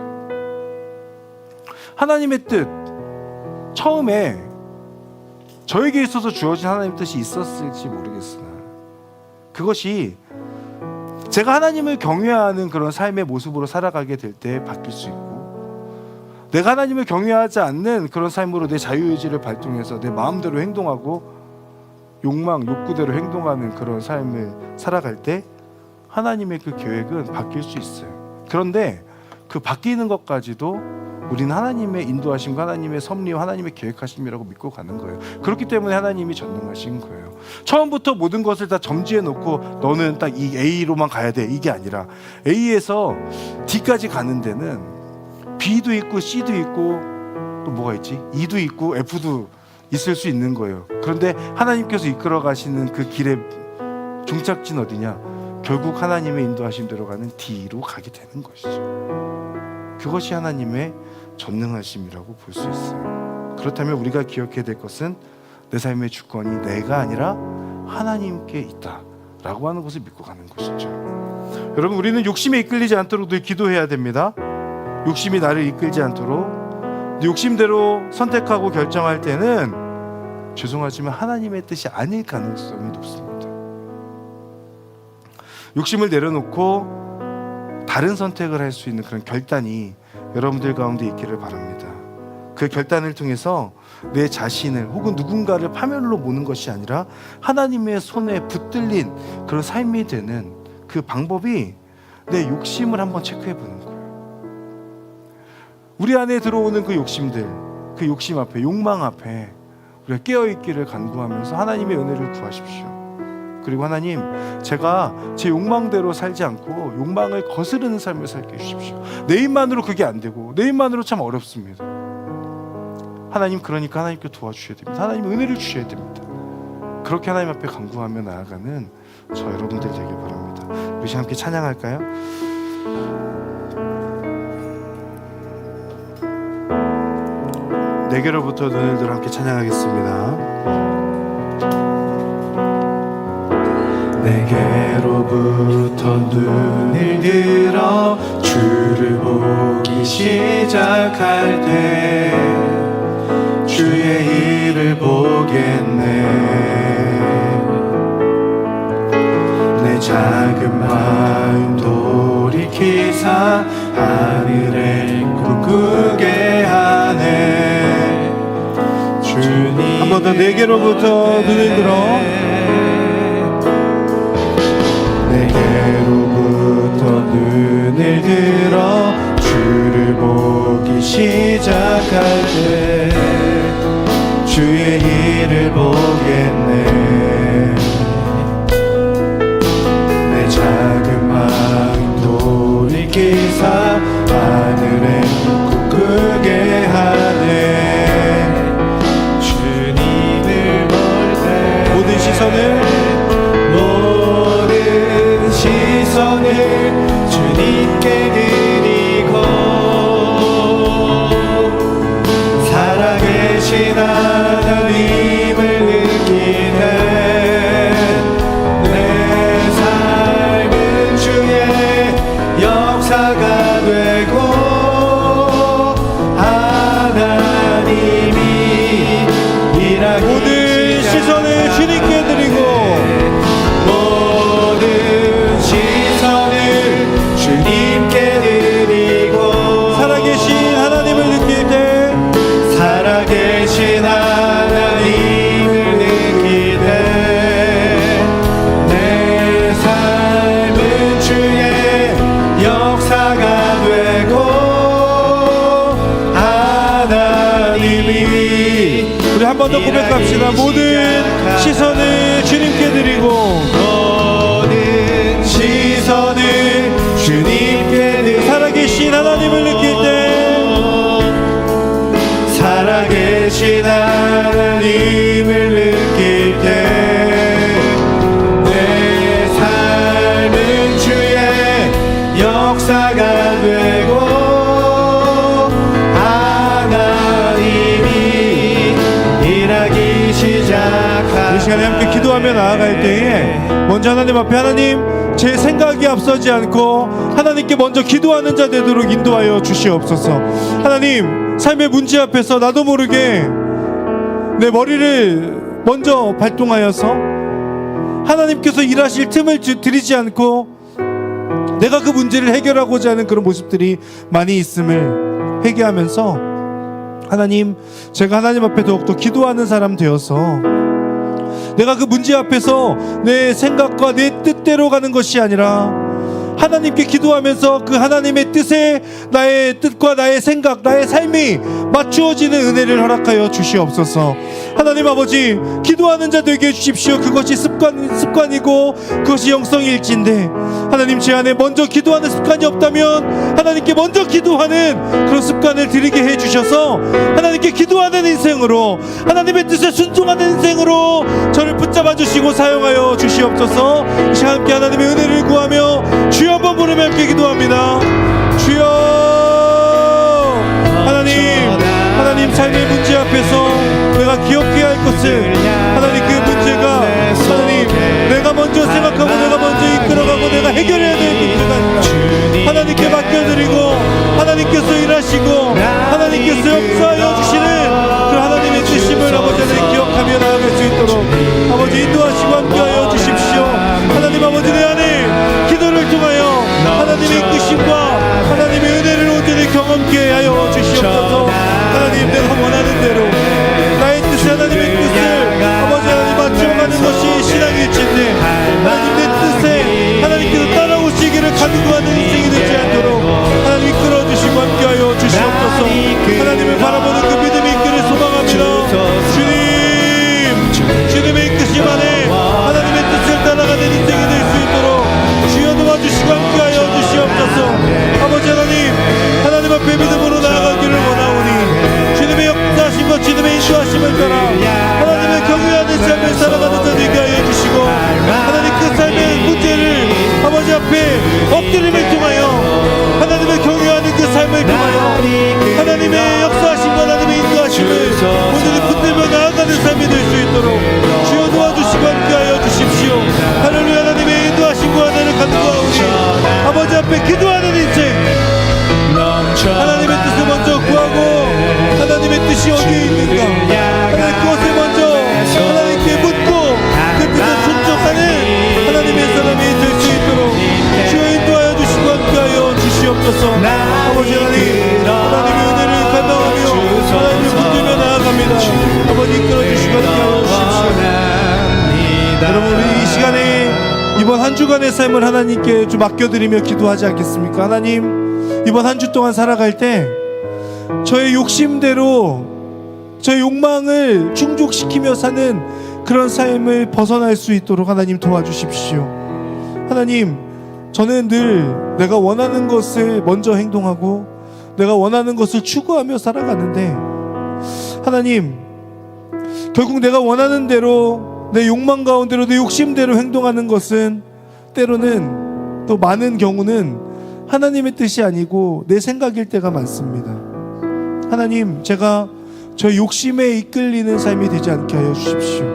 하나님의 뜻, 처음에 저에게 있어서 주어진 하나님의 뜻이 있었을지 모르겠으나 그것이 제가 하나님을 경외하는 그런 삶의 모습으로 살아가게 될 때 바뀔 수 있고, 내가 하나님을 경외하지 않는 그런 삶으로 내 자유의지를 발동해서 내 마음대로 행동하고 욕망, 욕구대로 행동하는 그런 삶을 살아갈 때 하나님의 그 계획은 바뀔 수 있어요. 그런데 그 바뀌는 것까지도 우리는 하나님의 인도하심과 하나님의 섭리와 하나님의 계획하심이라고 믿고 가는 거예요. 그렇기 때문에 하나님이 전능하신 거예요. 처음부터 모든 것을 다 점지해 놓고 너는 딱 이 A로만 가야 돼, 이게 아니라 A에서 D까지 가는 데는 B도 있고 C도 있고 또 뭐가 있지? E도 있고 F도 있을 수 있는 거예요. 그런데 하나님께서 이끌어 가시는 그 길의 종착지는 어디냐? 결국 하나님의 인도하심대로 가는 D로 가게 되는 것이죠. 그것이 하나님의 전능하심이라고 볼 수 있어요. 그렇다면 우리가 기억해야 될 것은 내 삶의 주권이 내가 아니라 하나님께 있다라고 하는 것을 믿고 가는 것이죠. 여러분, 우리는 욕심에 이끌리지 않도록 늘 기도해야 됩니다. 욕심이 나를 이끌지 않도록. 욕심대로 선택하고 결정할 때는 죄송하지만 하나님의 뜻이 아닐 가능성이 높습니다. 욕심을 내려놓고 다른 선택을 할 수 있는 그런 결단이 여러분들 가운데 있기를 바랍니다. 그 결단을 통해서 내 자신을 혹은 누군가를 파멸로 모는 것이 아니라 하나님의 손에 붙들린 그런 삶이 되는 그 방법이 내 욕심을 한번 체크해 보는 거예요. 우리 안에 들어오는 그 욕심들, 그 욕심 앞에, 욕망 앞에 우리가 깨어있기를 간구하면서 하나님의 은혜를 구하십시오. 그리고 하나님, 제가 제 욕망대로 살지 않고 욕망을 거스르는 삶을 살게 해주십시오. 내 입만으로 그게 안 되고 내 입만으로 참 어렵습니다. 하나님, 그러니까 하나님께 도와주셔야 됩니다. 하나님 은혜를 주셔야 됩니다. 그렇게 하나님 앞에 간구하며 나아가는 저 여러분들 되길 바랍니다. 우리 시간 함께 찬양할까요? 내게로부터 눈을 들어 함께 찬양하겠습니다. 내게로부터 눈을 들어 주를 보기 시작할 때 주의 일을 보겠네. 내 작은 마음 돌이키사 하늘에 꿈꾸게 하네. 주님, 한 번 더 내게로부터 눈을 들어 내게로부터 눈을 들어 주를 보기 시작할 때 주의 일을 보겠네. 내 작은 마음 돌이키사 하늘에 꿈꾸게 하네. 주님을 볼 때 모든 시선을 주님께 드리고 살아계신 하나님을 느끼네. 내 삶은 주의 역사가 되고 하나님이 일하기 모든 시선을 주님께 드리고 주님께 드리고 살아계신 하나님을 느낄 때 살아계신 하나님을 느낄 때 내 삶은 주의 역사가 되고 하나님이 우리 한 번 더 고백합시다. 모든 시선을 주님께 드리고 모든 시선을 주님께 살아계신 하나님을 느낄 때 살아계신 하나님을 느낄 때 내 삶은 주의 역사가 되고 하나님이 일하기 시작하네. 이 시간에 함께 기도하며 나아갈 때에 먼저 하나님 앞에 하나님 제 생각이 앞서지 않고 하나님께 먼저 기도하는 자 되도록 인도하여 주시옵소서. 하나님, 삶의 문제 앞에서 나도 모르게 내 머리를 먼저 발동하여서 하나님께서 일하실 틈을 드리지 않고 내가 그 문제를 해결하고자 하는 그런 모습들이 많이 있음을 회개하면서 하나님, 제가 하나님 앞에 더욱더 기도하는 사람 되어서 내가 그 문제 앞에서 내 생각과 내 뜻대로 가는 것이 아니라 하나님께 기도하면서 그 하나님의 뜻에 나의 뜻과 나의 생각, 나의 삶이 맞추어지는 은혜를 허락하여 주시옵소서. 하나님 아버지, 기도하는 자 되게 해주십시오. 그것이 습관이고 그것이 영성일진데 하나님, 제 안에 먼저 기도하는 습관이 없다면 하나님께 먼저 기도하는 그런 습관을 들이게 해주셔서 하나님께 기도하는 인생으로, 하나님의 뜻에 순종하는 인생으로 저를 붙잡아 주시고 사용하여 주시옵소서. 이 시간 함께 하나님의 은혜를 구하며 주여 한번 부르며 함께 기도합니다. 주여. 하나님 삶의 문제 앞에서 내가 기억해야 할 것은 하나님, 그 문제가 하나님 내가 먼저 생각하고 내가 먼저 이끌어가고 내가 해결해야 될 문제가 아니라 하나님께 맡겨드리고 하나님께서 일하시고 하나님께서 역사하여 주시는 그 하나님의 뜻임을 아버지 하나님 기억하며 나아갈 수 있도록 아버지 인도하시고 함께하여 주십시오. 하나님 아버지, 내 안에 기도를 통하여 하나님의 뜻임과 하나님의 은혜를 온전히 경험케 하여 주시옵소서. 하나님, 내가 원하는 대로 나의 뜻에 하나님의 뜻을 아버지 하나님 맞춰가는 것이 신앙일진데 하나님 내 뜻에 하나님께서 따라오시기를 간구하는 인생이 되지 않도록 하나님 이끌어주시고 함께하여 주시옵소서. 여러분, 우리 이 시간에 이번 한 주간의 삶을 하나님께 좀 맡겨드리며 기도하지 않겠습니까? 하나님, 이번 한 주 동안 살아갈 때 저의 욕심대로 저의 욕망을 충족시키며 사는 그런 삶을 벗어날 수 있도록 하나님 도와주십시오. 하나님, 저는 늘 내가 원하는 것을 먼저 행동하고 내가 원하는 것을 추구하며 살아가는데, 하나님, 결국 내가 원하는 대로 내 욕망 가운데로 내 욕심대로 행동하는 것은 때로는, 또 많은 경우는 하나님의 뜻이 아니고 내 생각일 때가 많습니다. 하나님, 제가 저 욕심에 이끌리는 삶이 되지 않게 하여 주십시오.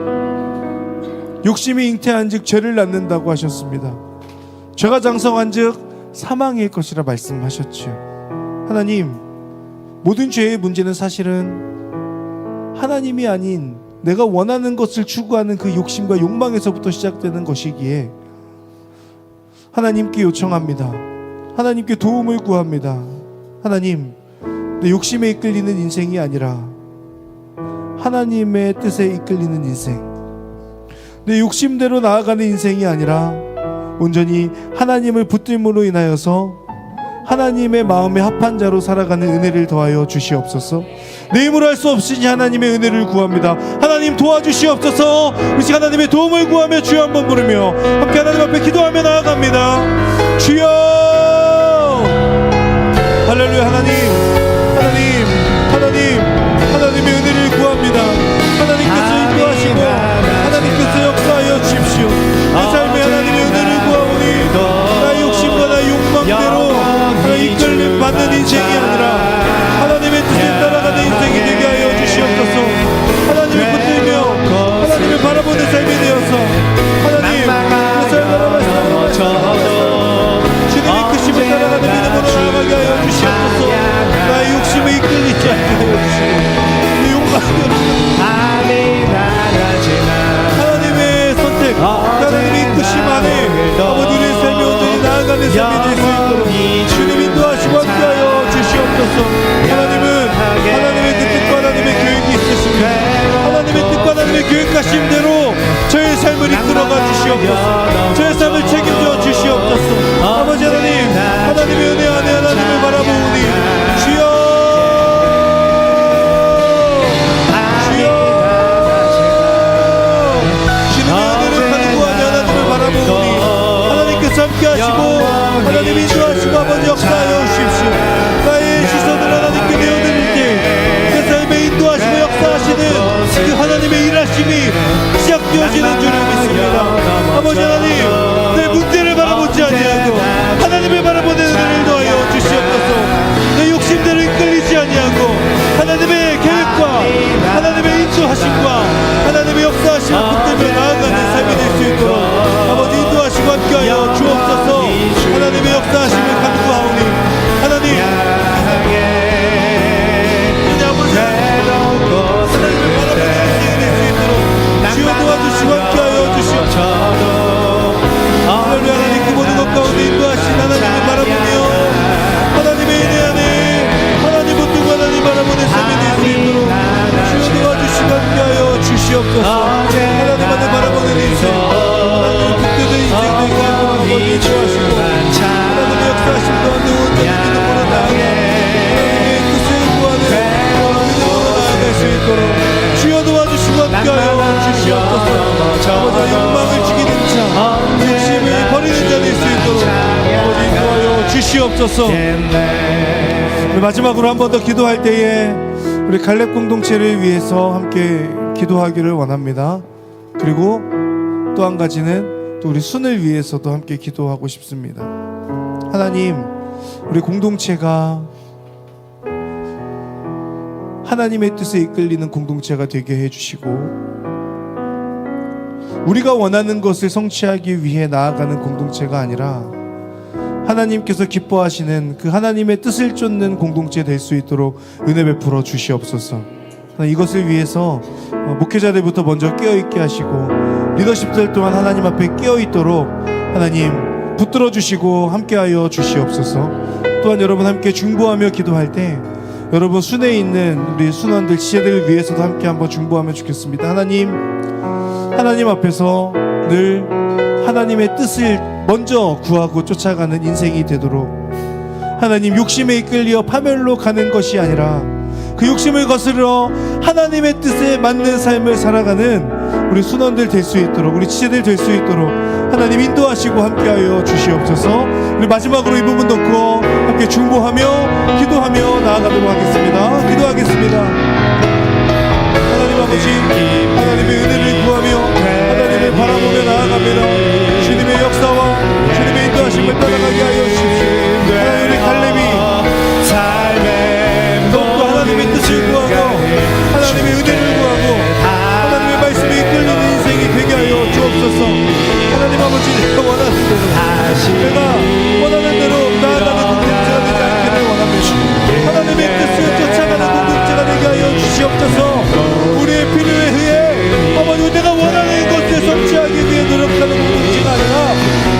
욕심이 잉태한 즉 죄를 낳는다고 하셨습니다. 죄가 장성한 즉 사망일 것이라 말씀하셨지요. 하나님, 모든 죄의 문제는 사실은 하나님이 아닌 내가 원하는 것을 추구하는 그 욕심과 욕망에서부터 시작되는 것이기에 하나님께 요청합니다. 하나님께 도움을 구합니다. 하나님, 내 욕심에 이끌리는 인생이 아니라 하나님의 뜻에 이끌리는 인생, 내 욕심대로 나아가는 인생이 아니라 온전히 하나님을 붙들므로 인하여서 하나님의 마음에 합한 자로 살아가는 은혜를 더하여 주시옵소서. 내 힘으로 할 수 없으니 하나님의 은혜를 구합니다. 하나님 도와주시옵소서. 우리 시간 하나님의 도움을 구하며 주여 한번 부르며 함께 하나님 앞에 기도하며 나아갑니다. 주여, 할렐루야. 하나님의 은혜를 구합니다. 하나님께서 인도하시고 하나님께서 역사하여 주십시오. 내 삶에 하나님의 은혜를 구하오니 나의 욕심과 나의 욕망대로 이끌림 받는 인생이 아니라 하나님의 뜻에 따라가는 인생이 되게 하여 주시옵소서. 하나님을 붙들며 하나님을 바라보는 삶이 되어서 하나님, 그 삶을 주님의 크심을 따라가는 믿음으로 나아가게 하여 주시옵소서. 나의 욕심에 이끌리지 않게 하여 주시고 내 욕망대로 하나님의 선택, 하나님의 이끄심 안에 아버지 우리의 삶이 온전히 나아가는 삶이 될 수 있도록 주님 인도하시고 함께하여 주시옵소서. 하나님은 하나님의 그 뜻과 하나님의 계획이 있으십니다. 하나님의 뜻과 하나님의 계획하심대로 저의 삶을 이끌어가 주시옵소서. 저의 삶을 책임져 주시옵소서. 아버지 하나님, 하나님의 은혜 안에 하나님을 바라보오니 주여, 함께 하시고 하나님 인도하시고 아버지 역사하여 주십시오. 나의 시선을 하나님께 내어드릴 때 내 삶에 인도하시고 역사하시는 그 하나님의 일하심이 시작되어지는 줄을 믿습니다. 아버지 하나님, 내 문제를 바라보지 아니하고 하나님을 바라보는 은혜를 더하여 주시옵소서. 내 욕심대로 이끌리지 아니하고 하나님의 계획과 하나님의 인도하심과 하나님의 역사하심을 붙들며 나아가는 삶이 될 수 있도록 아버지 인도하시고 함께하여 주옵소서. 하나님의 역사하심을 간구하오니 하나님, 아버지 하나님을 바라보는 인생이 될 수 있도록 주여 도와주시고 함께하여 주시옵소서. 하나님, 그 모든 것 가운데 인도하신 하나님을 바라보며 하나님의 은혜 안에 하나님 붙들고 하나님 바라보는 삶이 될 수 있도록 주여 도와주시고 함께하여 주시옵소서. 하나님 안에 바라보는 인생, 하나님을 붙드는 인생 되게 하고 아버지 도와주시고 하나님의 역사하심 가운데 온전히 믿음으로 나아가 하나님의 뜻을 구하는 믿음으로 나아갈 수 있도록 주여 도와주시고 함께하여 주시옵소서. 아버지 욕망을 죽이는 자, 욕심을 버리는 자 될 수 있도록 아버지 인도하여 주시옵소서. 우리 마지막으로 한 번 더 기도할 때에 우리 갈렙 공동체를 위해서 함께 기도하기를 원합니다. 그리고 또 한 가지는 또 우리 순을 위해서도 함께 기도하고 싶습니다. 하나님, 우리 공동체가 하나님의 뜻에 이끌리는 공동체가 되게 해주시고 우리가 원하는 것을 성취하기 위해 나아가는 공동체가 아니라 하나님께서 기뻐하시는 그 하나님의 뜻을 쫓는 공동체 될 수 있도록 은혜 베풀어 주시옵소서. 이것을 위해서 목회자들부터 먼저 깨어있게 하시고 리더십들 또한 하나님 앞에 깨어있도록 하나님 붙들어 주시고 함께하여 주시옵소서. 또한 여러분 함께 중보하며 기도할 때 여러분 순회에 있는 우리 순원들 지체들을 위해서도 함께 한번 중보하면 좋겠습니다. 하나님 앞에서 늘 하나님의 뜻을 먼저 구하고 쫓아가는 인생이 되도록, 하나님 욕심에 이끌려 파멸로 가는 것이 아니라 그 욕심을 거스르러 하나님의 뜻에 맞는 삶을 살아가는 우리 순원들 될 수 있도록, 우리 지체들 될 수 있도록 하나님 인도하시고 함께하여 주시옵소서. 우리 마지막으로 이 부분 듣고 함께 중보하며 기도하며 나아가도록 하겠습니다. 기도하겠습니다. 하나님 아버지, 하나님의 은혜를 구하며 하나님을 바라보며 나아갑니다. 주님의 역사와 주님의 인도하심을 따라가게 하여 주십시오. 하나님, 우리 갈렙이 더욱더 하나님의 뜻을 구하고 하나님의 은혜를 구하고 하나님의 말씀에 이끌리는 인생이 되게 하여 주옵소서. 하나님 아버지, 내가 원하는 대로, 내가 원하는 대로 나아가는 공동체가 되지 않기를 원합니다. 하나님의 뜻을 쫓아가는 공동체가 되게 하여 주시옵소서. 우리의 필요에 의해 아버지, 내가 원하는 것을 성취하기 위해 노력하는 공동체가 아니라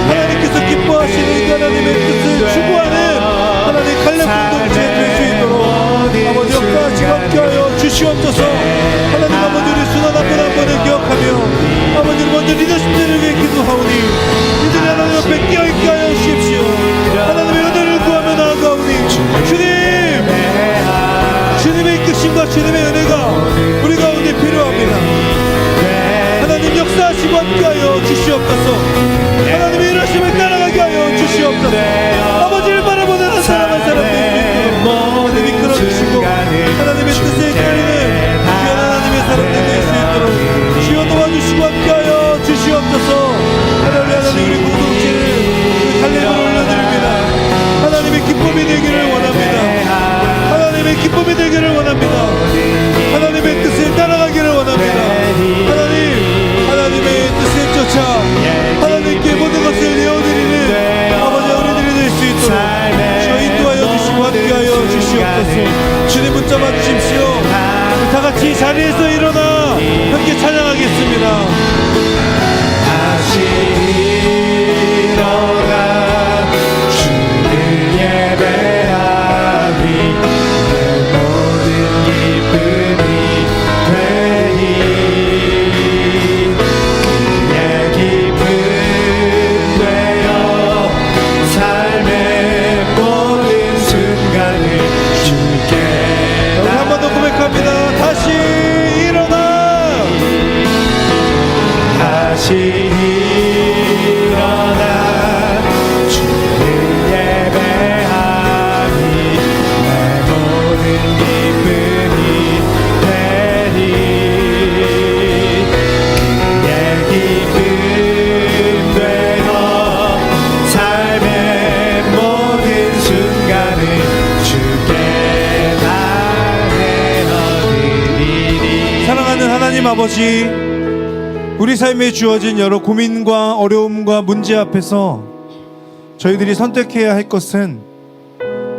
하나님께서 기뻐하시는 하나님의 뜻을 추구하는 하나님 갈렙 공동체 될 수 있도록 아버지 역사하시고 함께하여 주시옵소서. 하나님 아버지, 우리 순환 한 번 한 번을 기억하며 아버지 먼저 리더십들을 위해 기도하오니 이들이 하나님 앞에 깨어있게 하여 주십시오. 하나님의 은혜를 구하며 나아가오니 주님의 이끄심과 주님의 은혜가 우리 가운데 필요합니다. 하나님 역사하시고 함께하여 주시옵소서. 하나님의 일하심을 따라가게 하여 주시옵소서. 아버지를 바라보는 한 사람 한 사람 하나님 이끌어주시고 하나님의 뜻에 이끌리는 귀한 하나님의 사람들 될 수 있도록 주여 도와주시고 함께하여 주시옵소서. 하나님, 우리 공동체를 갈렙으로 올려드립니다. 하나님의 기쁨이 되기를 원합니다. 하나님의 기쁨이 되기를 원합니다. 하나님의 뜻을 따라가기를 원합니다. 하나님의 뜻을 쫓아 하나님께 모든 것을 내어드리는 아버지 우리들이 될 수 있도록 주여 인도하여 주시고 함께하여 주시옵소서. 주님 붙잡아 주십시오. 다 같이 자리에서 일어나 함께 찬양하겠습니다. 다시 일어나 주를 예배하리. 내 모든 기쁨이 되리. 그의 기쁨 되어 삶의 모든 순간을 주께. 우리 한 번 더 고백합니다. 다시 일어나, 다시 일어나 주를 예배하리. 내 모든 기쁨이 되리. 그의 기쁨 되어 삶의 모든 순간을 주께 다 내어드리리. 사랑하는 하나님 아버지, 우리 삶에 주어진 여러 고민과 어려움과 문제 앞에서 저희들이 선택해야 할 것은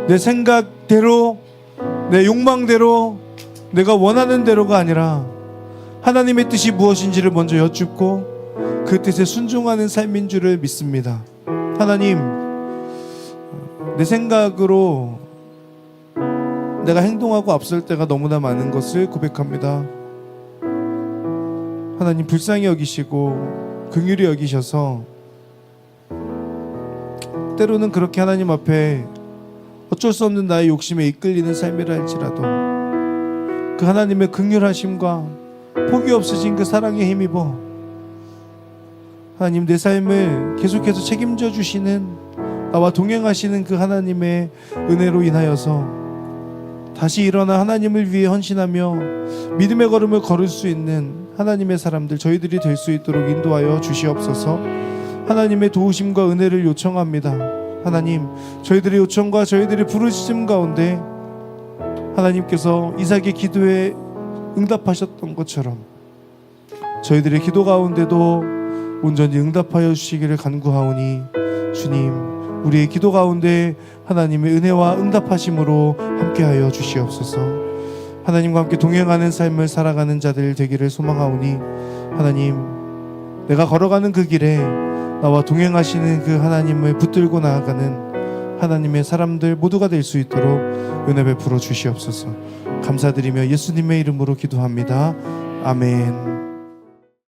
내 생각대로, 내 욕망대로, 내가 원하는 대로가 아니라 하나님의 뜻이 무엇인지를 먼저 여쭙고 그 뜻에 순종하는 삶인 줄을 믿습니다. 하나님, 내 생각으로 내가 행동하고 앞설 때가 너무나 많은 것을 고백합니다. 하나님, 불쌍히 여기시고 긍휼히 여기셔서 때로는 그렇게 하나님 앞에 어쩔 수 없는 나의 욕심에 이끌리는 삶이라 할지라도 그 하나님의 긍휼하심과 포기 없으신 그 사랑에 힘입어 하나님, 내 삶을 계속해서 책임져 주시는, 나와 동행하시는 그 하나님의 은혜로 인하여서 다시 일어나 하나님을 위해 헌신하며 믿음의 걸음을 걸을 수 있는 하나님의 사람들, 저희들이 될 수 있도록 인도하여 주시옵소서. 하나님의 도우심과 은혜를 요청합니다. 하나님, 저희들의 요청과 저희들의 부르심 가운데 하나님께서 이삭의 기도에 응답하셨던 것처럼 저희들의 기도 가운데도 온전히 응답하여 주시기를 간구하오니 주님, 우리의 기도 가운데 하나님의 은혜와 응답하심으로 함께하여 주시옵소서. 하나님과 함께 동행하는 삶을 살아가는 자들 되기를 소망하오니 하나님, 내가 걸어가는 그 길에 나와 동행하시는 그 하나님을 붙들고 나아가는 하나님의 사람들 모두가 될 수 있도록 은혜 베풀어 주시옵소서. 감사드리며 예수님의 이름으로 기도합니다. 아멘.